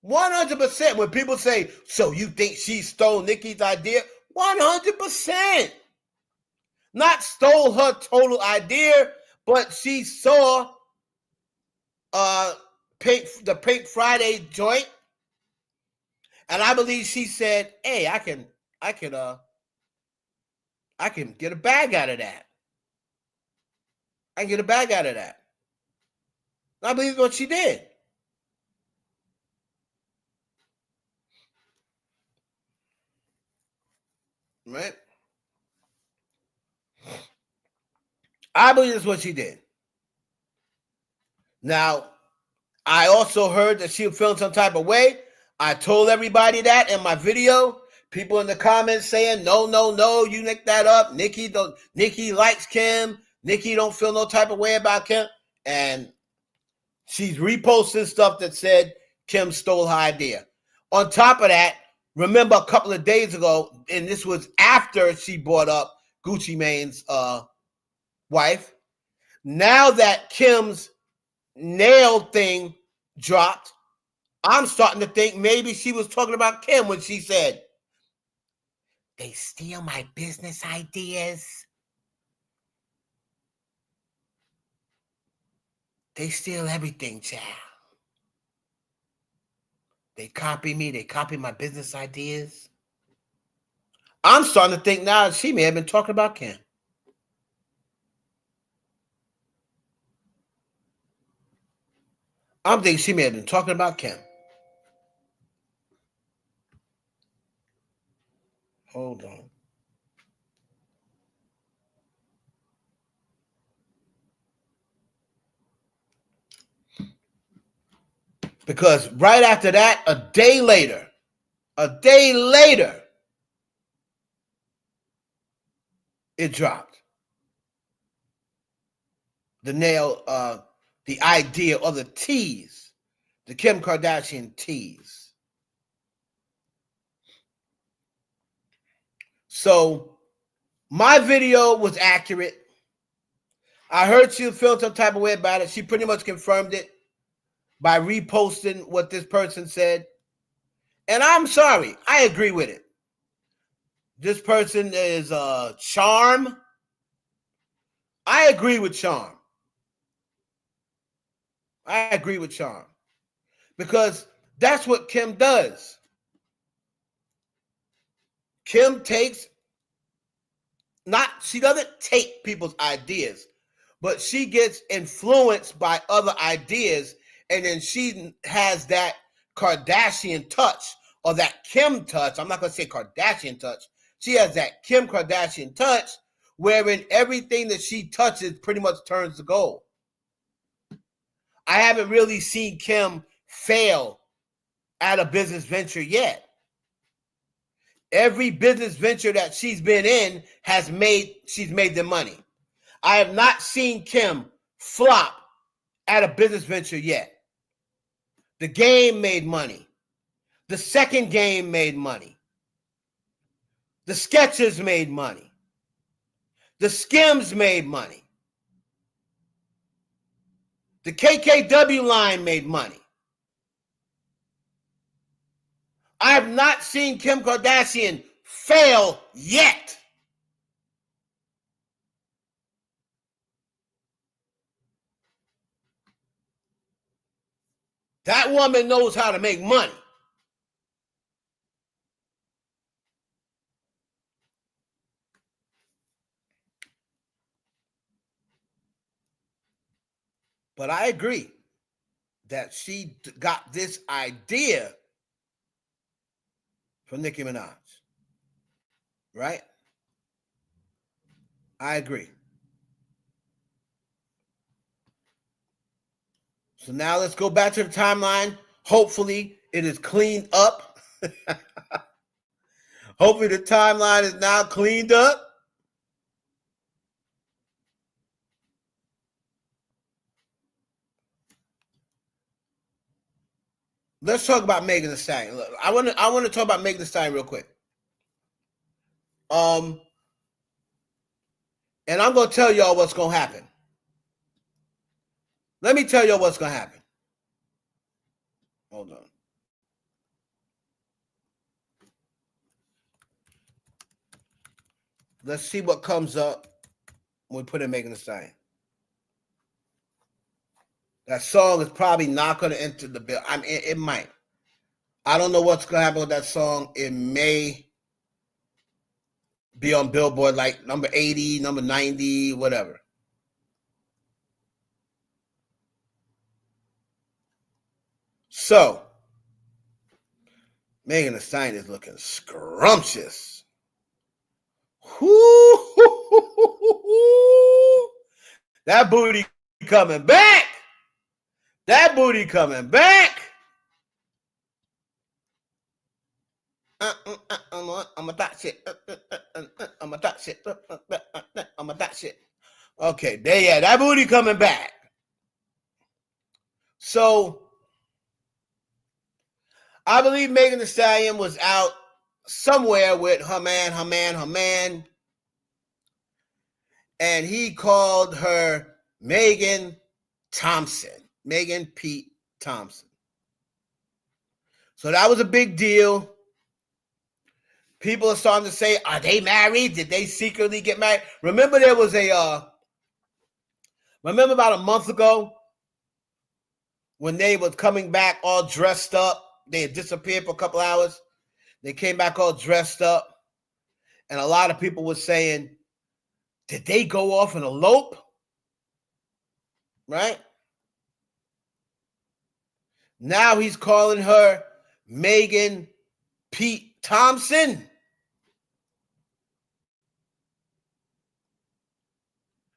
Speaker 1: 100%. When people say, so you think she stole Nicki's idea? 100%. Not stole her total idea, but she saw the Pink Friday joint. And I believe she said, hey, I can get a bag out of that. I can get a bag out of that. I believe what she did. Right? I believe that's what she did. Now, I also heard that she was feeling some type of way. I told everybody that in my video. People in the comments saying, no, you nicked that up. Nicki likes Kim. Nicki don't feel no type of way about Kim. And she's reposting stuff that said Kim stole her idea. On top of that, remember a couple of days ago, and this was after she brought up Gucci Mane's wife. Now that Kim's nail thing dropped, I'm starting to think maybe she was talking about Kim when she said, they steal my business ideas. They steal everything, child. They copy me. They copy my business ideas. I'm starting to think now she may have been talking about Kim. I'm thinking she may have been talking about Kim. Hold on. Because right after that, a day later, it dropped. The nail, the idea of the tease, the Kim Kardashian tease. So my video was accurate. I heard she was feeling some type of way about it. She pretty much confirmed it by reposting what this person said. And I'm sorry, I agree with it. This person is Charm. I agree with Charm. Because that's what Kim does. Kim she doesn't take people's ideas, but she gets influenced by other ideas, and then she has that Kardashian touch or that Kim touch. I'm not going to say Kardashian touch. She has that Kim Kardashian touch wherein everything that she touches pretty much turns to gold. I haven't really seen Kim fail at a business venture yet. Every business venture that she's been in she's made them money. I have not seen Kim flop at a business venture yet. The Game made money. The Second Game made money. The Skechers made money. The Skims made money. The KKW line made money. I have not seen Kim Kardashian fail yet. That woman knows how to make money. But I agree that she got this idea from Nicki Minaj. Right? I agree. So now let's go back to the timeline. Hopefully it is cleaned up. Hopefully the timeline is now cleaned up. Let's talk about Megan Thee Stallion. Look, I want to talk about Megan Thee Stallion real quick. And I'm going to tell y'all what's going to happen. Let me tell y'all what's going to happen. Hold on. Let's see what comes up when we put in Megan Thee Stallion. That song is probably not going to enter the bill. I mean, it might. I don't know what's going to happen with that song. It may be on Billboard like number 80, number 90, whatever. So, Megan Thee Stallion is looking scrumptious. That booty coming back. That booty coming back. I'm a that shit. I'm a that shit. I'm a that shit. Okay, there, yeah, that booty coming back. So, I believe Megan Thee Stallion was out somewhere with her man. And he called her Megan Thompson. Megan Pete Thompson. So that was a big deal. People are starting to say, are they married? Did they secretly get married? Remember there was remember about a month ago when they was coming back all dressed up? They had disappeared for a couple hours. They came back all dressed up. And a lot of people were saying, did they go off and elope? Right? Now he's calling her Megan Pete Thompson.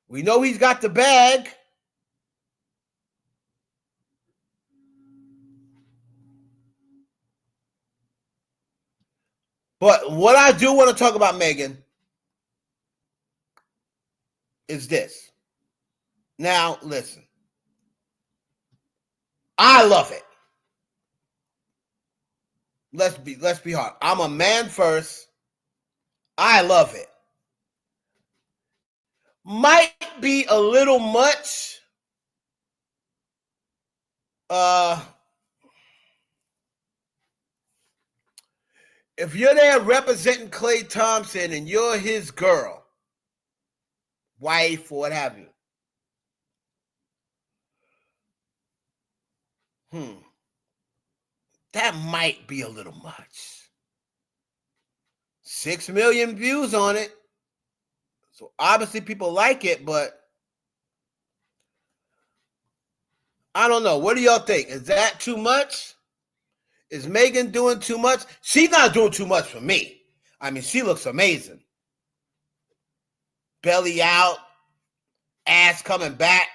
Speaker 1: We know he's got the bag. But what I do want to talk about Megan is this. Now, listen. I love it. Let's be hard. I'm a man first. I love it. Might be a little much. If you're there representing Klay Thompson and you're his girl, wife, or what have you. That might be a little much. 6 million views on it. So obviously people like it, but I don't know. What do y'all think? Is that too much? Is Megan doing too much? She's not doing too much for me. I mean, she looks amazing. Belly out, ass coming back.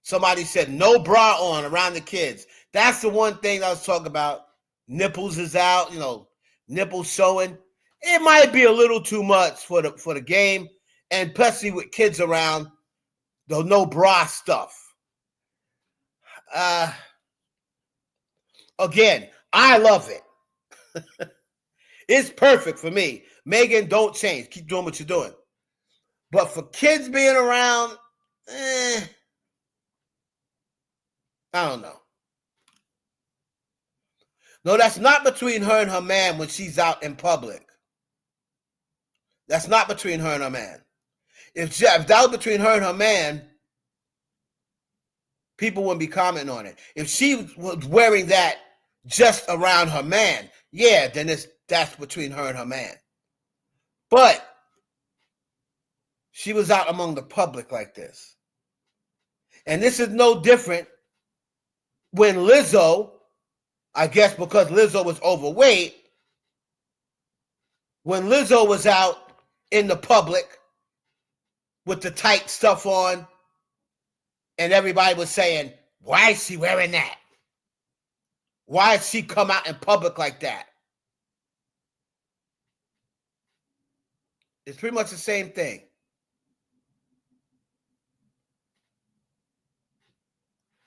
Speaker 1: Somebody said no bra on around the kids. That's the one thing I was talking about. Nipples is out, nipples showing. it might be a little too much for the game, and especially with kids around, the no bra stuff. Again, I love it. It's perfect for me. Megan, don't change. Keep doing what you're doing. But for kids being around, I don't know. No, that's not between her and her man when she's out in public. That's not between her and her man. If that was between her and her man, people wouldn't be commenting on it. If she was wearing that just around her man, yeah, then that's between her and her man. But she was out among the public like this. And this is no different when Lizzo, I guess because Lizzo was overweight, when Lizzo was out in the public with the tight stuff on, and everybody was saying, why is she wearing that? Why did she come out in public like that? It's pretty much the same thing.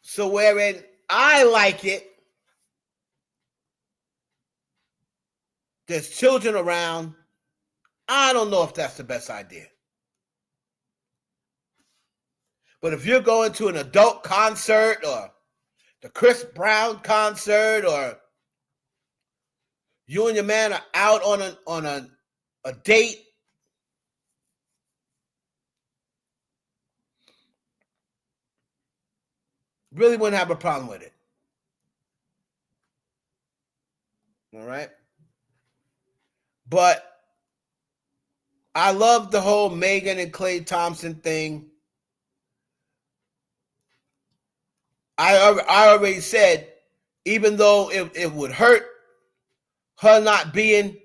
Speaker 1: So wherein I like it, there's children around, I don't know if that's the best idea. But if you're going to an adult concert or the Chris Brown concert, or you and your man are out on a date, really wouldn't have a problem with it. All right? But I love the whole Megan and Klay Thompson thing. I already said, even though it would hurt her not being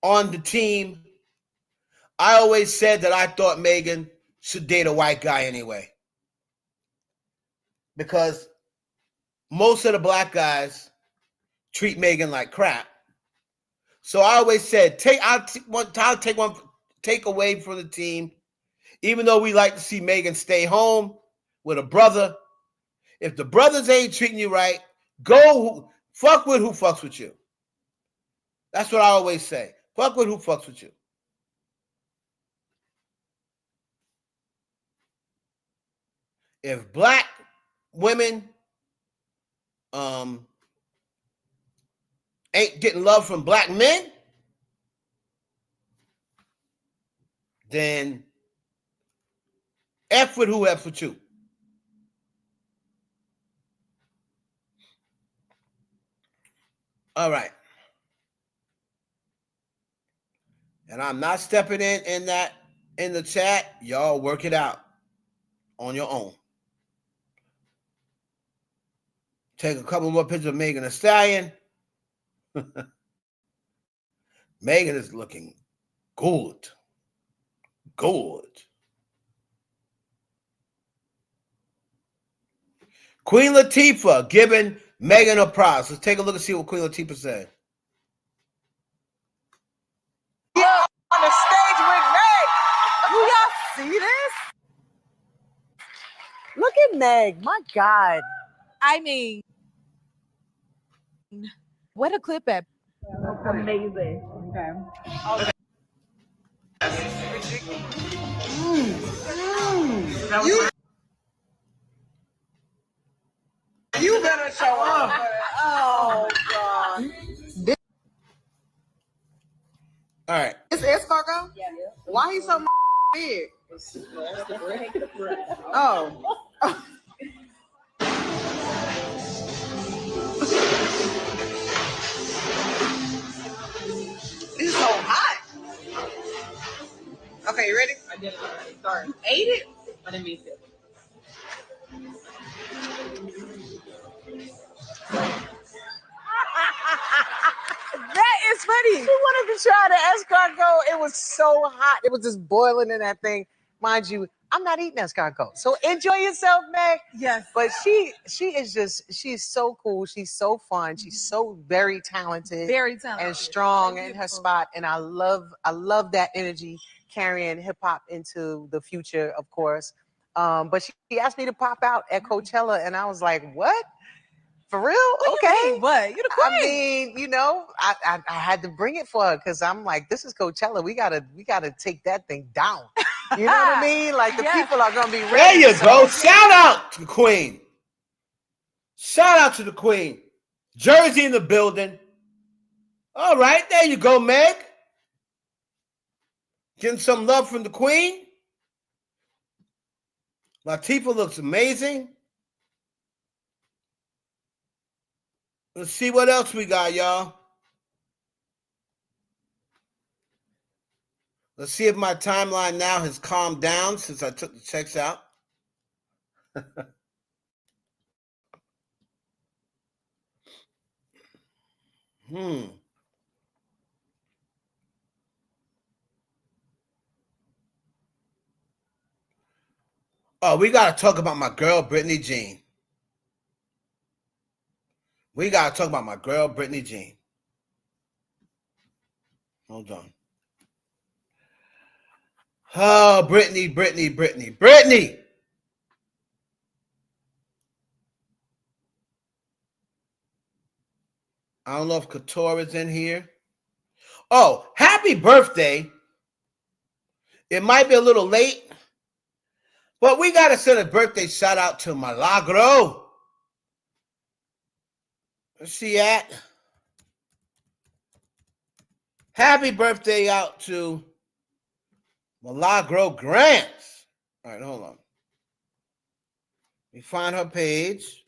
Speaker 1: on the team, I always said that I thought Megan should date a white guy anyway. Because most of the black guys treat Megan like crap. So I always said, I'll take away from the team, even though we like to see Megan stay home with a brother. If the brothers ain't treating you right, go fuck with who fucks with you. That's what I always say. Fuck with who fucks with you. If black women ain't getting love from black men, then F with who F with you. All right. And I'm not stepping in the chat. Y'all work it out on your own. Take a couple more pictures of Megan Thee Stallion. Megan is looking good. Good. Queen Latifah giving Megan a prize. Let's take a look and see what Queen Latifah said.
Speaker 5: Yeah, on the stage with Meg. Do y'all see this? Look at Meg. My God.
Speaker 6: I mean, what a clip at.
Speaker 7: Amazing. Okay.
Speaker 5: You better show up. Oh, God.
Speaker 1: All right.
Speaker 5: It's escargot? Yeah. Why he so big? Oh. It's so hot. Okay, you ready? I did it already. Sorry. You ate it? I didn't mean to.
Speaker 6: That is funny.
Speaker 5: She wanted to try the escargot. It was so hot. It was just boiling in that thing. Mind you, I'm not eating escargot. So enjoy yourself, Meg.
Speaker 6: Yes.
Speaker 5: But she's so cool. She's so fun. She's so very talented.
Speaker 6: Very talented.
Speaker 5: And strong
Speaker 6: So
Speaker 5: in her spot. And I love that energy carrying hip hop into the future, of course. But she asked me to pop out at Coachella, and I was like, what? For real?
Speaker 6: What
Speaker 5: okay.
Speaker 6: You mean, what? You the queen.
Speaker 5: I mean, you know, I had to bring it for her because I'm like, this is Coachella. We gotta take that thing down. You know what I mean? Like the people are gonna be ready.
Speaker 1: There you go. Shout out to the queen. Shout out to the queen. Jersey in the building. All right, there you go, Meg. Getting some love from the queen. Latifah looks amazing. Let's see what else we got, y'all. Let's see if my timeline now has calmed down since I took the checks out. Oh, we got to talk about my girl, Brittany Jean. We got to talk about my girl, Brittany Jean. Hold on. Oh, Brittany. I don't know if Couture is in here. Oh, happy birthday. It might be a little late, but we got to send a birthday shout out to Milagro. Where's she at? Happy birthday out to Milagro Grants. All right, hold on. We find her page.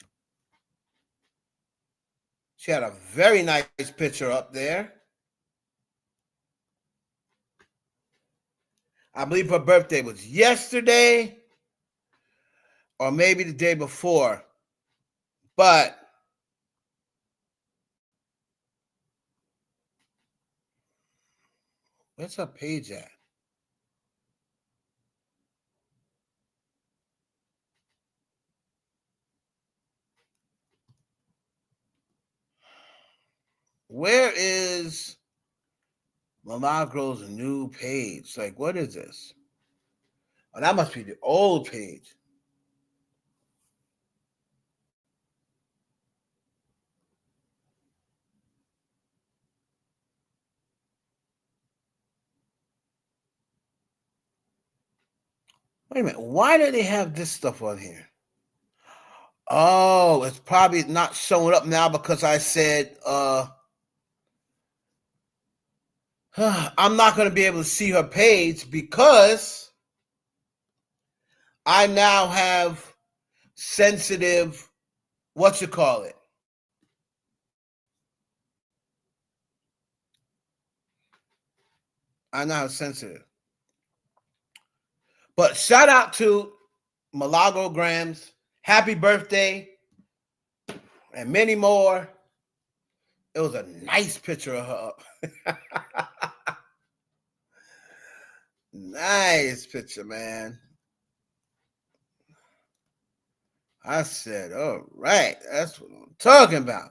Speaker 1: She had a very nice picture up there. I believe her birthday was yesterday or maybe the day before. But where's her page at? Where is Milagro's new page? Like, what is this? Oh, that must be the old page. Wait a minute. Why do they have this stuff on here? Oh, it's probably not showing up now because I said I'm not going to be able to see her page because I now have sensitive, what you call it? I now have sensitive. But shout out to Milagro Grams. Happy birthday. And many more. It was a nice picture of her. Nice picture, man. I said, all right, that's what I'm talking about.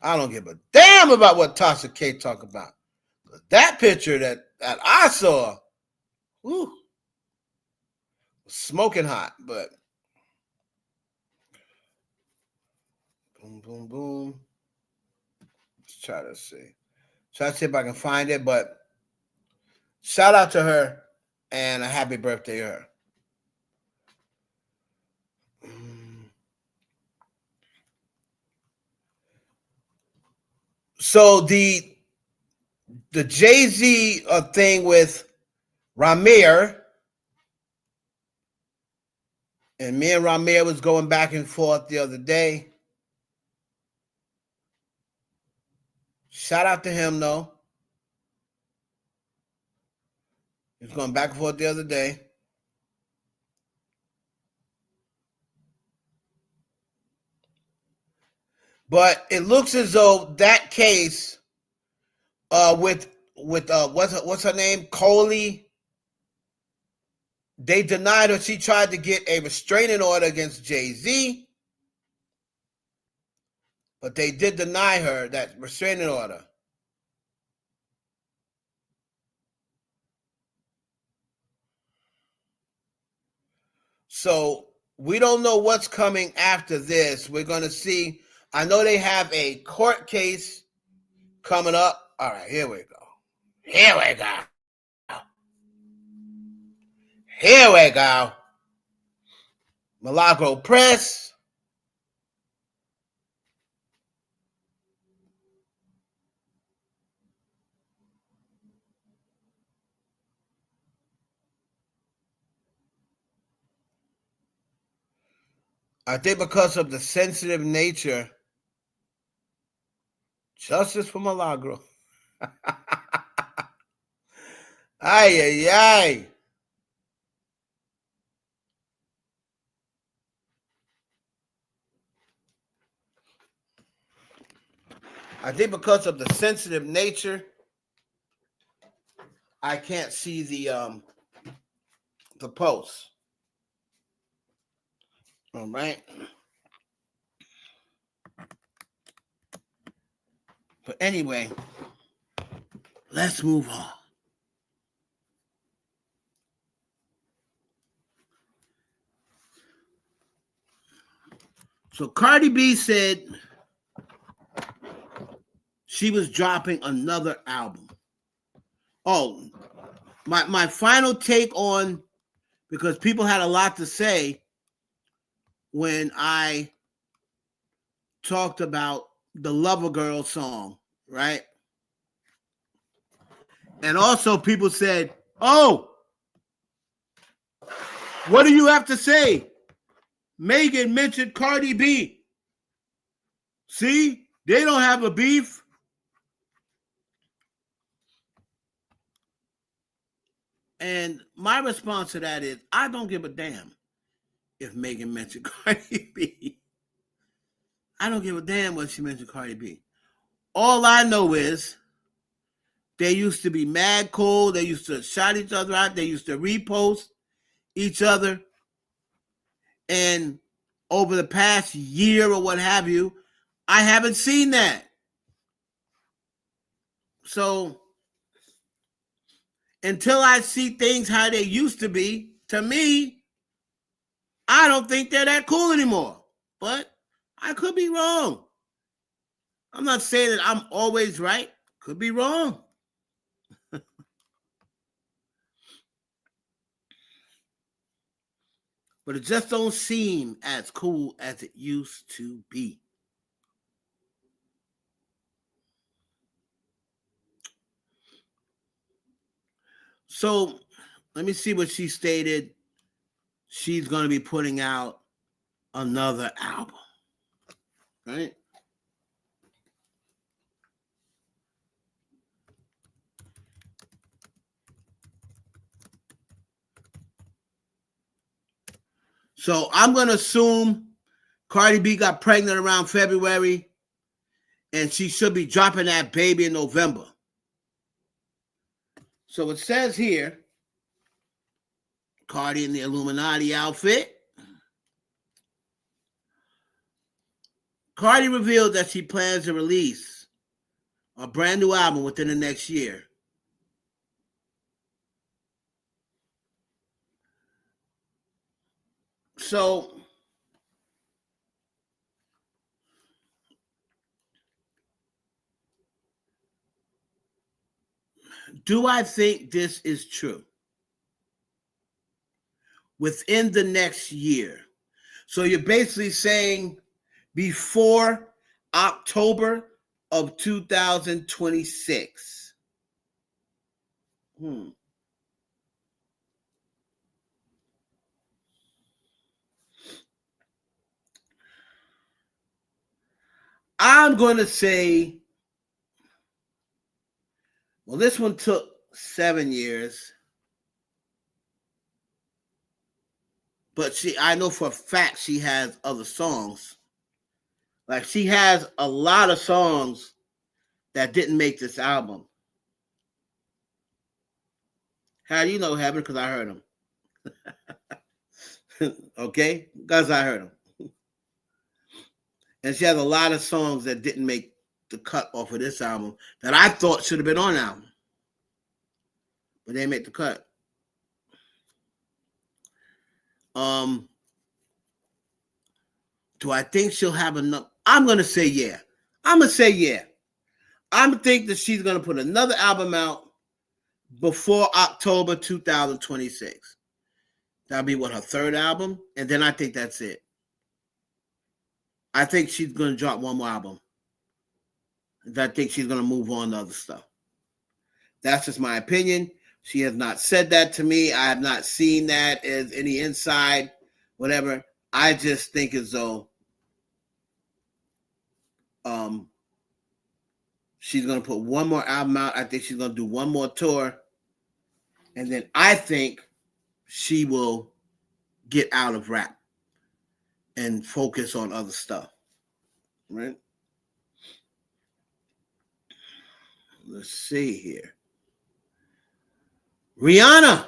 Speaker 1: I don't give a damn about what Tasha K talk about. That picture that I saw, whew, was smoking hot, but boom, boom, boom. Let's try to see. Try to see if I can find it, but shout out to her and a happy birthday to her. So the Jay-Z thing with Ramir, and me and Ramir was going back and forth the other day. Shout out to him, though. He was going back and forth the other day. But it looks as though that case with what's her name? Coley They denied her. She tried to get a restraining order against Jay-Z, but they did deny her that restraining order. So we don't know what's coming after this. We're going to see. I know they have a court case coming up. All right, here we go. Here we go. Here we go. Milagro Press. I think because of the sensitive nature, justice for Milagro. Ay, ay, ay. I think because of the sensitive nature, I can't see the post. All right. But anyway, let's move on. So Cardi B said she was dropping another album. Oh, my final take on, because people had a lot to say when I talked about the Lover Girl song, right? And also people said, oh, what do you have to say? Megan mentioned Cardi B. See, they don't have a beef. And my response to that is, I don't give a damn if Megan mentioned Cardi B. I don't give a damn what she mentioned Cardi B. All I know is they used to be mad cool. They used to shout each other out. They used to repost each other. And over the past year or what have you, I haven't seen that. So until I see things how they used to be, to me, I don't think they're that cool anymore. But I could be wrong. I'm not saying that I'm always right. Could be wrong. But it just don't seem as cool as it used to be. So let me see what she stated. She's going to be putting out another album, right? So I'm going to assume Cardi B got pregnant around February, and she should be dropping that baby in November. So it says here, Cardi in the Illuminati outfit. Cardi revealed that she plans to release a brand new album within the next year. So do I think this is true? Within the next year. So you're basically saying before October of 2026. I'm going to say, well, this one took 7 years. But I know for a fact she has other songs. Like she has a lot of songs that didn't make this album. How do you know, Heaven? Because I heard them. Okay? Because I heard them. And she has a lot of songs that didn't make the cut off of this album that I thought should have been on the album. But they didn't make the cut. Do I think she'll have enough? I'm going to say yeah. I'm going to say yeah. I'm going to think that she's going to put another album out before October 2026. That'll be what, her third album? And then I think that's it. I think she's going to drop one more album. I think she's going to move on to other stuff. That's just my opinion. She has not said that to me. I have not seen that as any inside, whatever. I just think as though she's going to put one more album out. I think she's going to do one more tour. And then I think she will get out of rap and focus on other stuff. Right? Let's see here. Rihanna.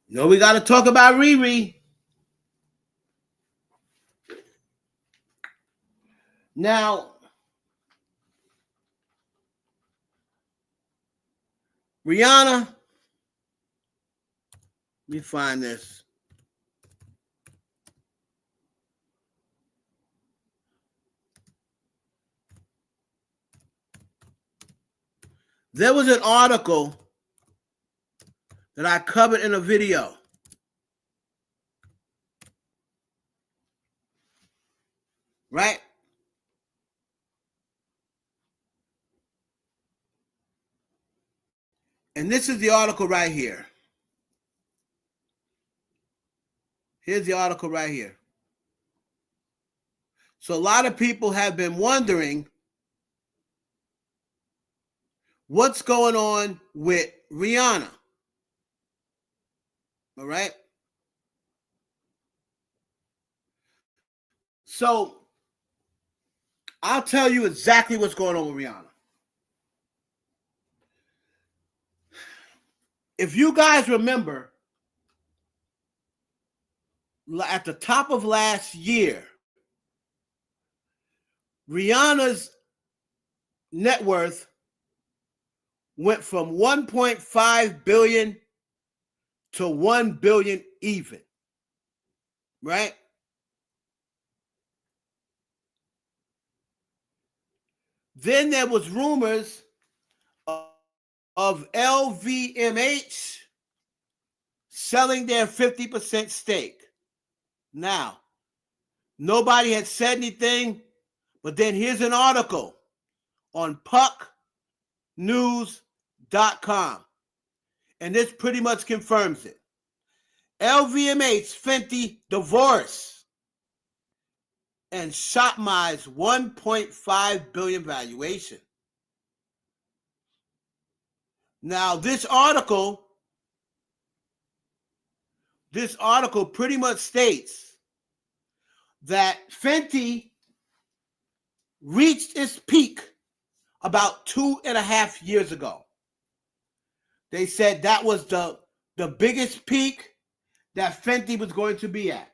Speaker 1: We got to talk about Riri. Now, Rihanna, let me find this. There was an article that I covered in a video. Right? And this is the article right here. Here's the article right here. So a lot of people have been wondering what's going on with Rihanna. All right? So I'll tell you exactly what's going on with Rihanna. If you guys remember, at the top of last year, Rihanna's net worth went from 1.5 billion to 1 billion even. Right? Then there was rumors of LVMH selling their 50% stake. Now, nobody had said anything, but then here's an article on pucknews.com. And this pretty much confirms it. LVMH Fenty divorce and Shopmi's 1.5 billion valuation. Now, this article pretty much states that Fenty reached its peak about 2.5 years ago. They said that was the biggest peak that Fenty was going to be at.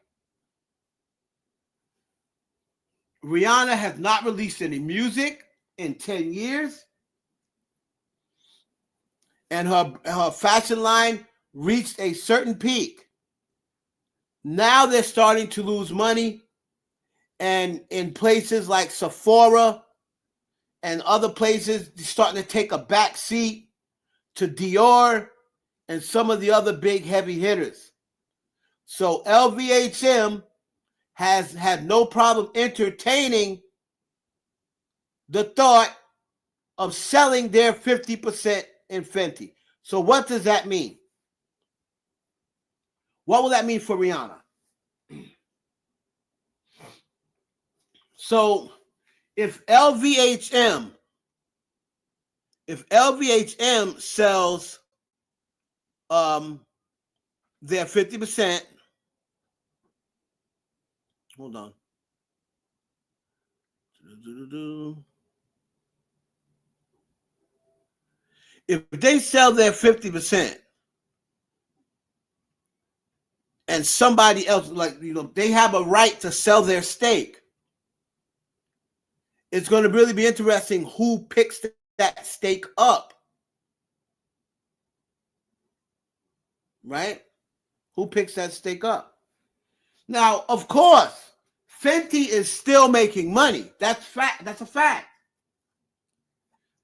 Speaker 1: Rihanna has not released any music in 10 years. And her fashion line reached a certain peak. Now they're starting to lose money. And in places like Sephora and other places, they're starting to take a back seat to Dior and some of the other big heavy hitters. So LVHM has had no problem entertaining the thought of selling their 50% in Fenty. So what does that mean? What will that mean for Rihanna? So if LVHM sells their 50%, hold on. If they sell their 50%, and somebody else, like, they have a right to sell their stake, it's going to really be interesting who picks that stake up. Right? Who picks that stake up? Now, of course, Fenty is still making money. That's fact. That's a fact.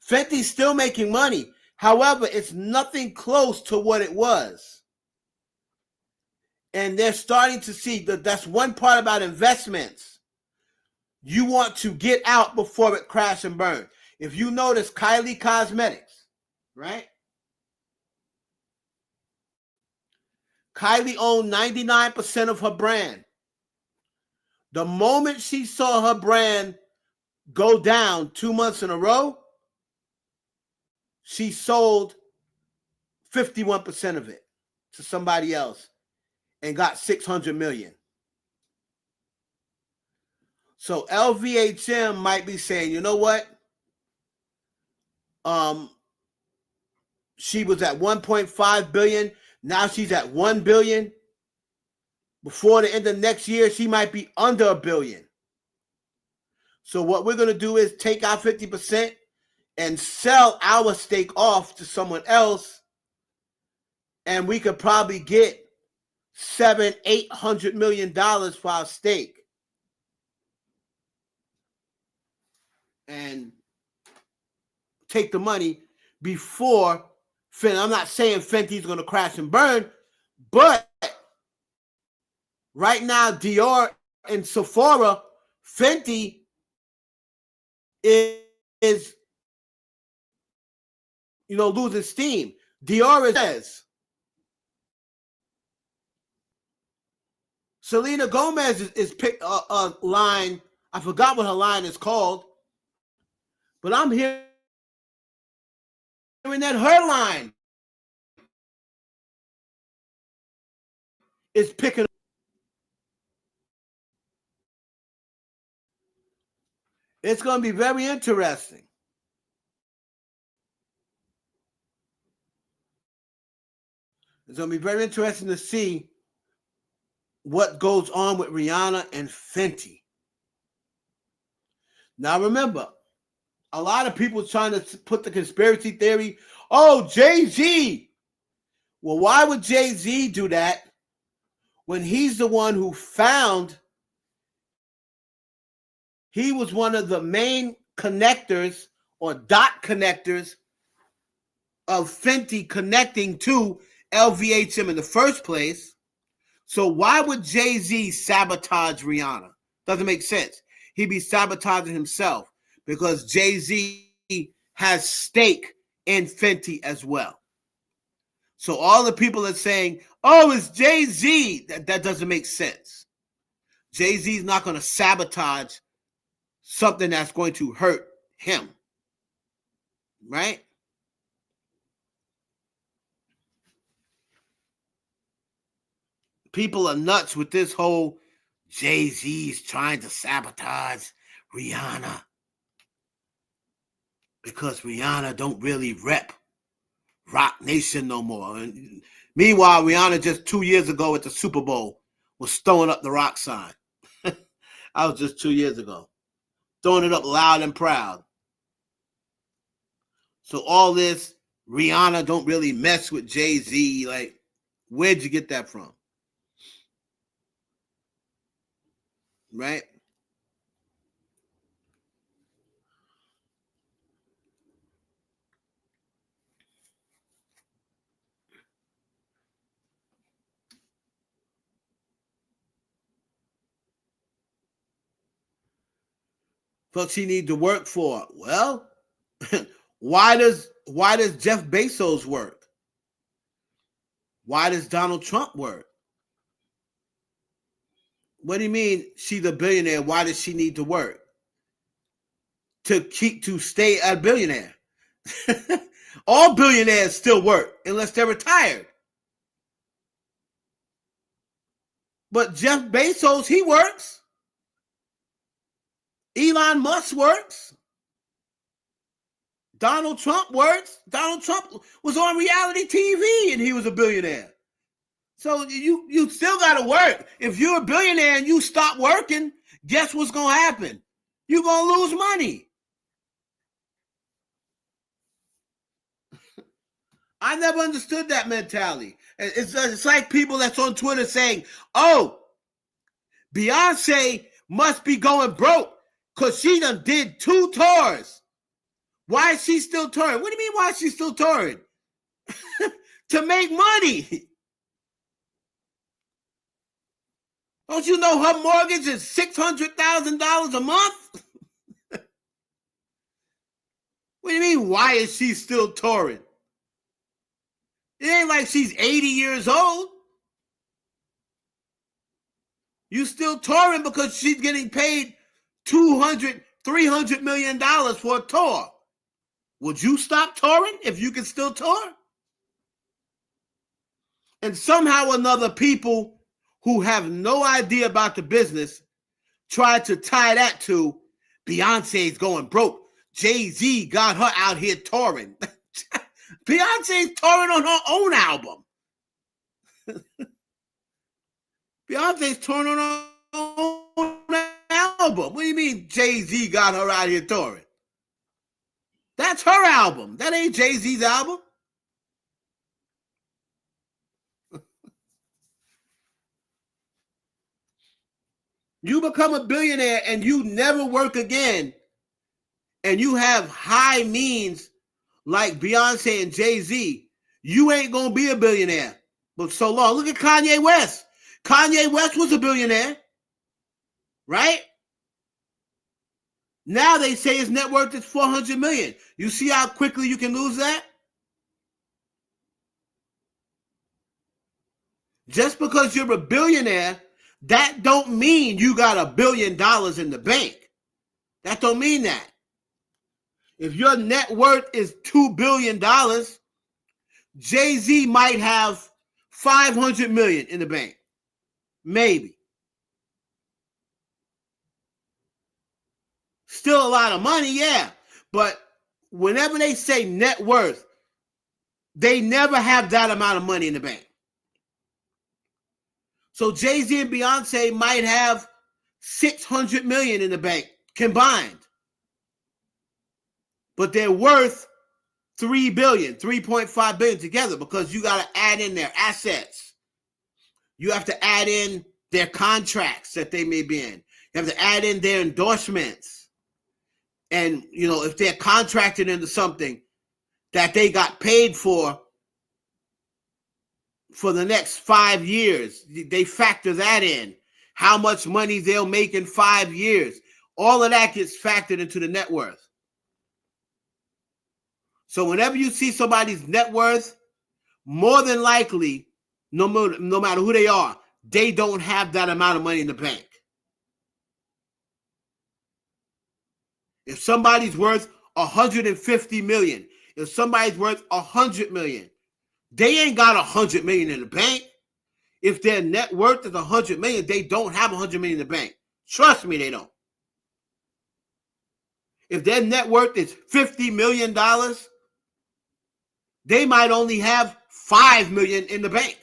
Speaker 1: Fenty's still making money. However, it's nothing close to what it was. And they're starting to see that that's one part about investments. You want to get out before it crash and burn. If you notice Kylie Cosmetics, right? Kylie owned 99% of her brand. The moment she saw her brand go down 2 months in a row, she sold 51% of it to somebody else and got $600 million. So LVHM might be saying, you know what? She was at 1.5 billion. Now she's at 1 billion. Before the end of next year, she might be under $1 billion. So what we're going to do is take our 50% and sell our stake off to someone else. And we could probably get $700-800 million for our stake. And take the money before Fenty. I'm not saying Fenty's going to crash and burn, but right now, Dior and Sephora, Fenty is losing steam. Dior says Selena Gomez is picked a line. I forgot what her line is called, but I'm hearing that her line is picking. It's going to be very interesting. It's going to be very interesting to see what goes on with Rihanna and Fenty. Now, remember, a lot of people trying to put the conspiracy theory, oh, Jay-Z. Well, why would Jay-Z do that when he's the one who he was one of the main connectors or dot connectors of Fenty connecting to LVHM in the first place. So why would Jay-Z sabotage Rihanna? Doesn't make sense. He'd be sabotaging himself because Jay-Z has stake in Fenty as well. So all the people are saying, oh, it's Jay-Z. That doesn't make sense. Jay-Z is not going to sabotage something that's going to hurt him. Right? People are nuts with this whole Jay-Z's trying to sabotage Rihanna because Rihanna don't really rep Rock Nation no more. And meanwhile, Rihanna just 2 years ago at the Super Bowl was throwing up the rock sign. That was just 2 years ago. Throwing it up loud and proud. So all this, Rihanna don't really mess with Jay-Z. Like, where'd you get that from? Right? What she need to work for? Well, why does Jeff Bezos work? Why does Donald Trump work? What do you mean she's a billionaire? Why does she need to work? To stay a billionaire. All billionaires still work unless they're retired. But Jeff Bezos, he works. Elon Musk works. Donald Trump works. Donald Trump was on reality TV and he was a billionaire. So you still got to work. If you're a billionaire and you stop working, guess what's going to happen? You're going to lose money. I never understood that mentality. It's like people that's on Twitter saying, oh, Beyonce must be going broke because she done did 2 tours. Why is she still touring? What do you mean why is she still touring? To make money. Don't you know her mortgage is $600,000 a month? What do you mean, why is she still touring? It ain't like she's 80 years old. You still touring because she's getting paid $200, $300 million for a tour. Would you stop touring if you can still tour? And somehow or another, people who have no idea about the business try to tie that to Beyonce's going broke. Jay-Z got her out here touring. Beyonce's touring on her own album. Beyonce's touring on her own album. What do you mean Jay-Z got her out here touring? That's her album. That ain't Jay-Z's album. You become a billionaire and you never work again, and you have high means like Beyonce and Jay-Z, you ain't going to be a billionaire. But so long. Look at Kanye West. Kanye West was a billionaire, right? Now they say his net worth is $400 million. You see how quickly you can lose that? Just because you're a billionaire, that don't mean you got $1 billion in the bank. That don't mean that. If your net worth is $2 billion, Jay-Z might have $500 million in the bank. Maybe. Still a lot of money, yeah. But whenever they say net worth, they never have that amount of money in the bank. So Jay-Z and Beyonce might have $600 million in the bank combined. But they're worth $3 billion, $3.5 billion together because you got to add in their assets. You have to add in their contracts that they may be in. You have to add in their endorsements. And, you know, if they're contracted into something that they got paid for the next 5 years, they factor that in. How much money they'll make in 5 years. All of that gets factored into the net worth. So whenever you see somebody's net worth, more than likely, no matter who they are, they don't have that amount of money in the bank. If somebody's worth $150 million, if somebody's worth $100 million, they ain't got $100 million in the bank. If their net worth is $100 million, they don't have $100 million in the bank. Trust me, they don't. If their net worth is $50 million, they might only have $5 million in the bank.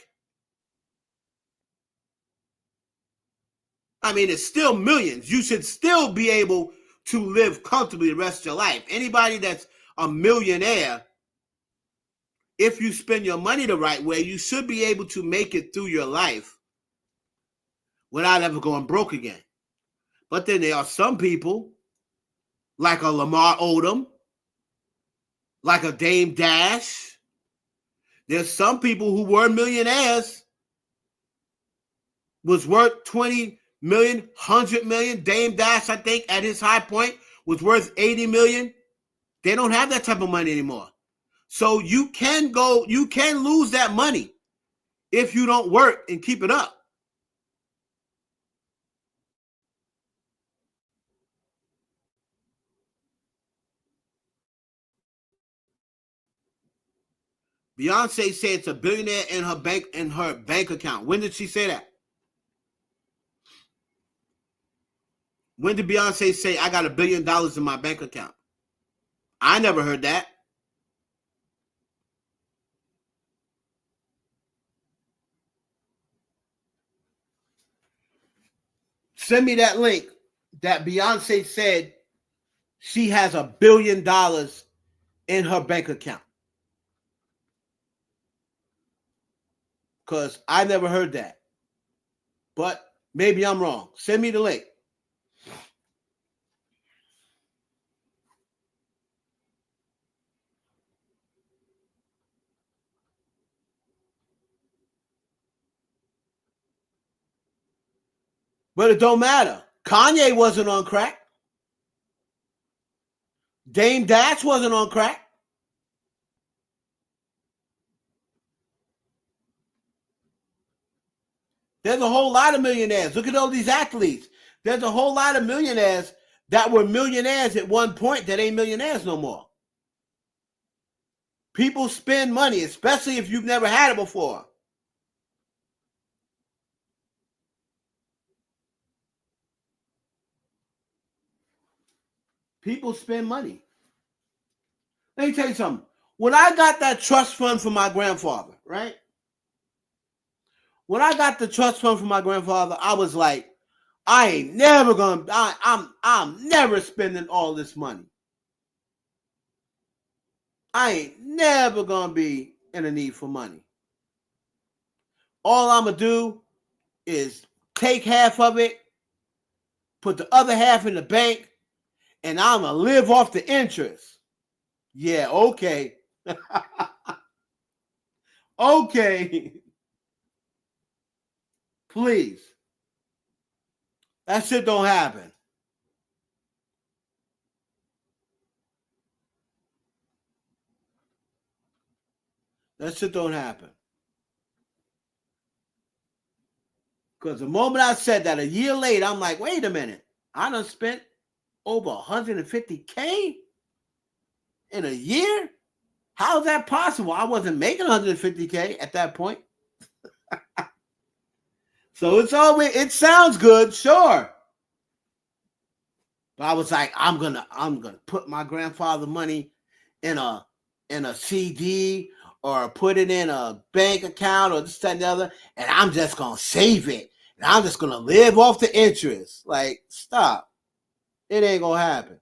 Speaker 1: I mean, it's still millions. You should still be able to live comfortably the rest of your life. Anybody that's a millionaire, if you spend your money the right way, you should be able to make it through your life without ever going broke again. But then there are some people, like a Lamar Odom, like a Dame Dash. There's some people who were millionaires, was worth 20 million, 100 million. Dame Dash, I think, at his high point, was worth 80 million. They don't have that type of money anymore. So you can lose that money if you don't work and keep it up. Beyonce said it's a billionaire in her bank account. When did she say that? When did Beyonce say I got $1 billion in my bank account? I never heard that. Send me that link that Beyonce said she has $1 billion in her bank account. Because I never heard that. But maybe I'm wrong. Send me the link. But it don't matter. Kanye wasn't on crack. Dame Dash wasn't on crack. There's a whole lot of millionaires. Look at all these athletes. There's a whole lot of millionaires that were millionaires at one point that ain't millionaires no more. People spend money, especially if you've never had it before. People spend money. Let me tell you something. When I got that trust fund for my grandfather, right? When I got the trust fund for my grandfather, I was like, I ain't never gonna, I'm never spending all this money. I ain't never gonna be in a need for money. All I'm gonna do is take half of it, put the other half in the bank, and I'm gonna live off the interest. Yeah, okay. Okay. Please. That shit don't happen. That shit don't happen. Because the moment I said that, a year later, I'm like, wait a minute. I done spent over $150K in a year? How is that possible? I wasn't making $150K at that point. So it's always, it sounds good, sure. But I was like, I'm gonna put my grandfather money in a CD or put it in a bank account or this, that, and the other, and I'm just gonna save it. And I'm just gonna live off the interest. Like, stop. It ain't gonna happen.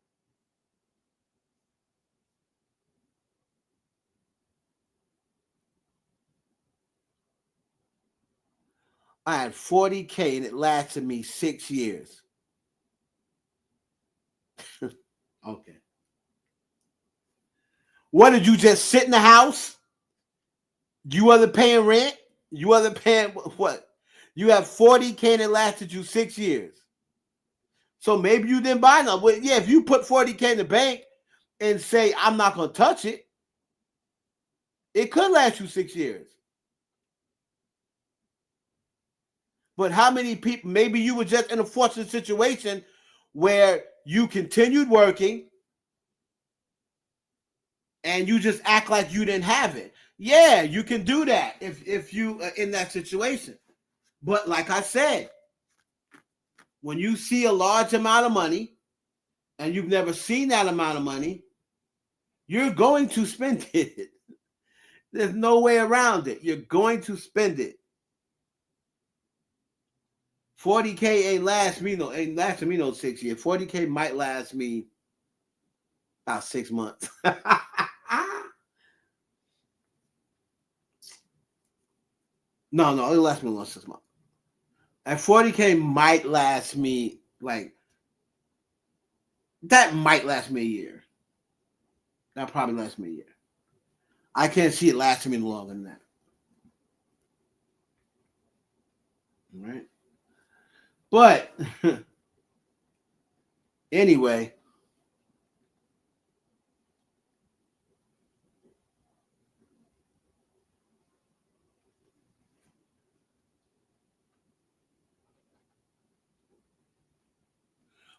Speaker 1: I had $40K and it lasted me 6 years. Okay. What, did you just sit in the house? You wasn't paying rent? You wasn't paying what? You have $40K and it lasted you 6 years. So maybe you didn't buy none. Well, yeah, if you put $40K in the bank and say, I'm not going to touch it, it could last you 6 years. But how many people, maybe you were just in a fortunate situation where you continued working and you just act like you didn't have it. Yeah, you can do that if you are in that situation. But like I said, when you see a large amount of money and you've never seen that amount of money, you're going to spend it. There's no way around it. You're going to spend it. 40K ain't lasting me no 6 years. 40K might last me about 6 months. No, it'll last me long 6 months. And 40K might last me that might last me a year. That probably lasts me a year. I can't see it lasting me longer than that. All right. But anyway,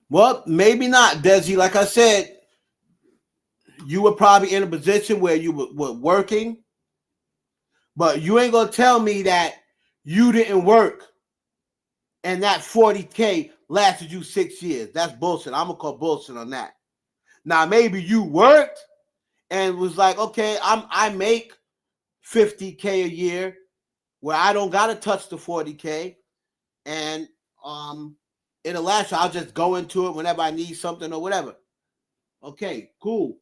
Speaker 1: well, maybe not, Desi. Like I said, you were probably in a position where you were working, but you ain't gonna tell me that you didn't work and that 40K lasted you 6 years. That's bullshit. I'm gonna call bullshit on that. Now, maybe you worked and was like, okay, I make 50K a year where I don't gotta touch the 40K, and it'll last. I'll just go into it whenever I need something or whatever. Okay, cool.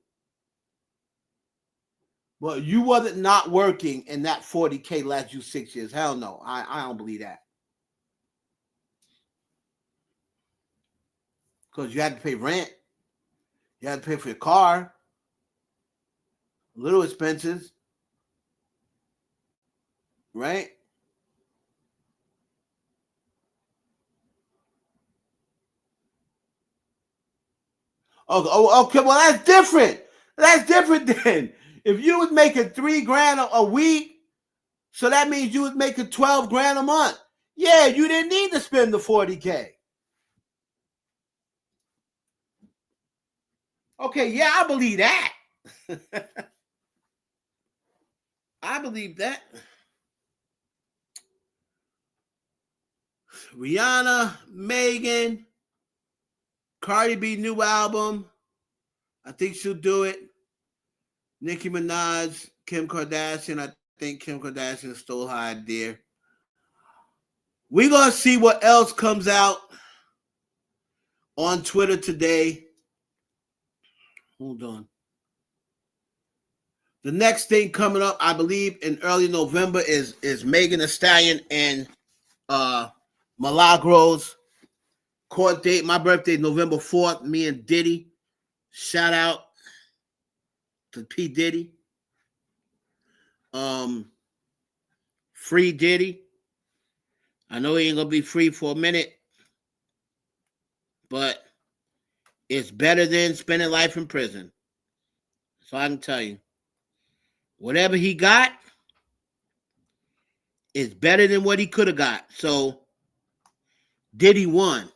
Speaker 1: But you wasn't not working and that 40K last you 6 years. Hell no. I don't believe that. Because you had to pay rent. You had to pay for your car. Little expenses. Right? Oh, okay. Well, that's different. That's different then. If you was making $3,000 a week, so that means you was making $12,000 a month. Yeah, you didn't need to spend the 40K. Okay, yeah, I believe that. I believe that. Rihanna, Megan, Cardi B new album. I think she'll do it. Nicki Minaj, Kim Kardashian. I think Kim Kardashian stole her idea. We're going to see what else comes out on Twitter today. Hold on. The next thing coming up, I believe, in early November is Megan Thee Stallion and Milagros court date. My birthday, November 4th. Me and Diddy. Shout out to P. Diddy. Free Diddy. I know he ain't gonna be free for a minute, but it's better than spending life in prison. So I can tell you, whatever he got is better than what he could have got. So Diddy won.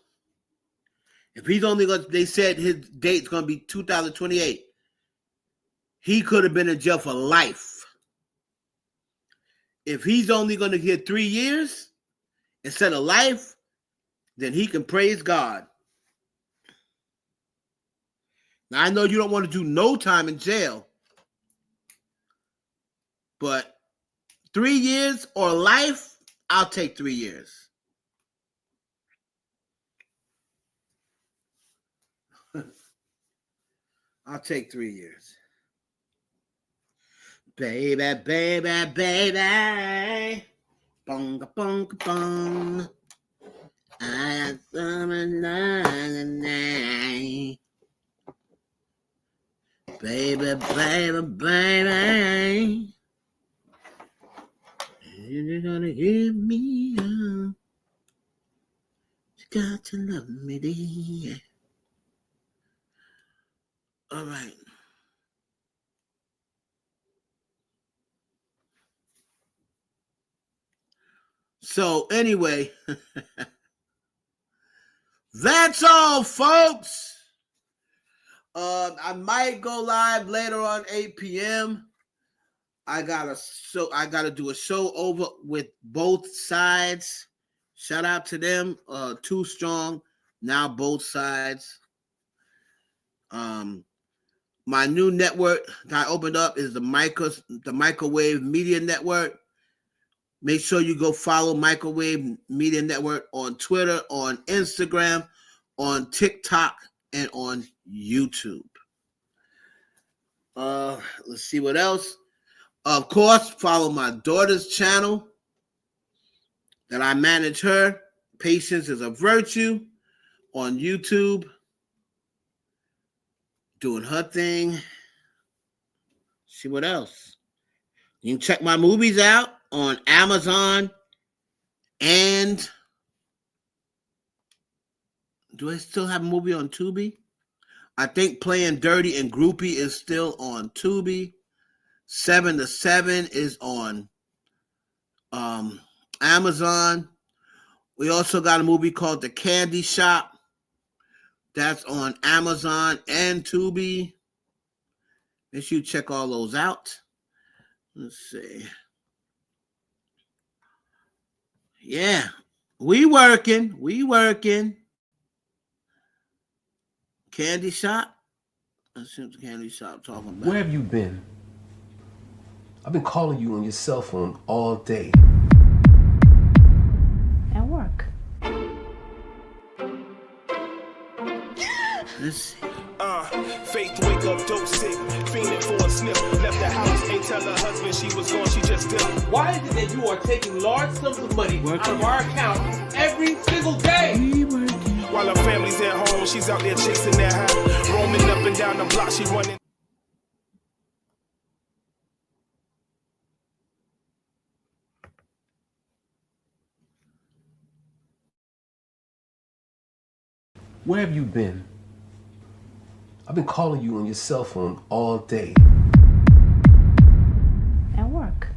Speaker 1: If he's only going, they said his date's gonna be 2028. He could have been in jail for life. If he's only going to get 3 years instead of life, then he can praise God. Now, I know you don't want to do no time in jail, but 3 years or life, I'll take 3 years. I'll take 3 years. Baby, baby, baby. Bonga, bonga, bong. I summer night. Baby, baby, baby. You're gonna hear me out. You got to love me, dear. All right. So anyway, that's all, folks. I might go live later on 8 p.m. I gotta do a show over with both sides. Shout out to them. Too Strong. Now both sides. My new network that I opened up is the Microwave Media Network. Make sure you go follow Microwave Media Network on Twitter, on Instagram, on TikTok, and on YouTube. Let's see what else. Of course, follow my daughter's channel that I manage her. Patience is a Virtue on YouTube. Doing her thing. See what else. You can check my movies out on Amazon, and do I still have a movie on Tubi? I think Playing Dirty and Groupie is still on Tubi. 7 to 7 is on Amazon. We also got a movie called The Candy Shop. That's on Amazon and Tubi. Make sure you check all those out. Let's see. Yeah, we working. Candy Shop? Let's see what the Candy Shop talking about.
Speaker 8: Where have you been? I've been calling you on your cell phone all day.
Speaker 7: At work.
Speaker 1: Let's see.
Speaker 9: Faith wake up, dope sick, fiending for a sniff. Left the house, ain't tell her husband she was gone, she just dipped.
Speaker 8: Why is it that you are taking large sums of money out of our account every single day?
Speaker 9: While her family's at home, she's out there chasing that high. Roaming up and down the block, she running.
Speaker 8: Where have you been? I've been calling you on your cell phone all day.
Speaker 7: At work.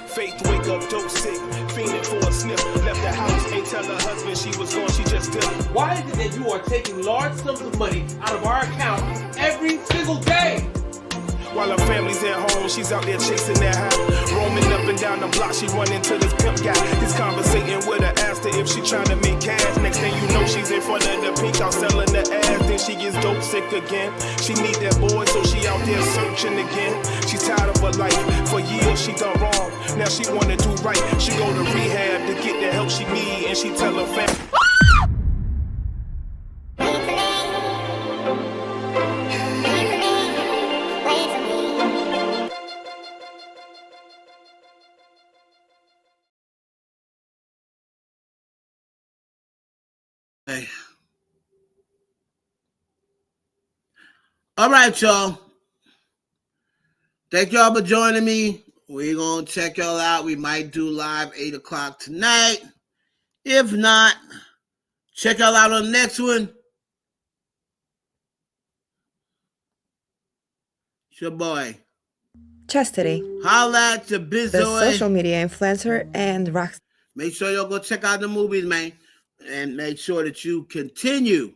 Speaker 9: Faith wake up, dope sick, fiending for a sniff. Left the house, ain't tell her husband she was gone, she just dipped.
Speaker 8: Why is it that you are taking large sums of money out of our account every single day?
Speaker 9: While her family's at home, she's out there chasing that high. Roaming up and down the block, she run into this pimp guy. He's conversating with her, asked her if she trying to make cash. Next thing you know, she's in front of the pink house selling the ass. Then she gets dope sick again. She need that boy, so she out there searching again. She's tired of her life. For years she done wrong. Now she wanna do right. She go to rehab to get the help she need, and she tell her family.
Speaker 1: All right, y'all. Thank y'all for joining me. We're going to check y'all out. We might do live 8 o'clock tonight. If not, check y'all out on the next one. It's your boy.
Speaker 10: Chastity.
Speaker 1: Holla at the Bizoy.
Speaker 10: The social media influencer and rock.
Speaker 1: Make sure y'all go check out the movies, man. And make sure that you continue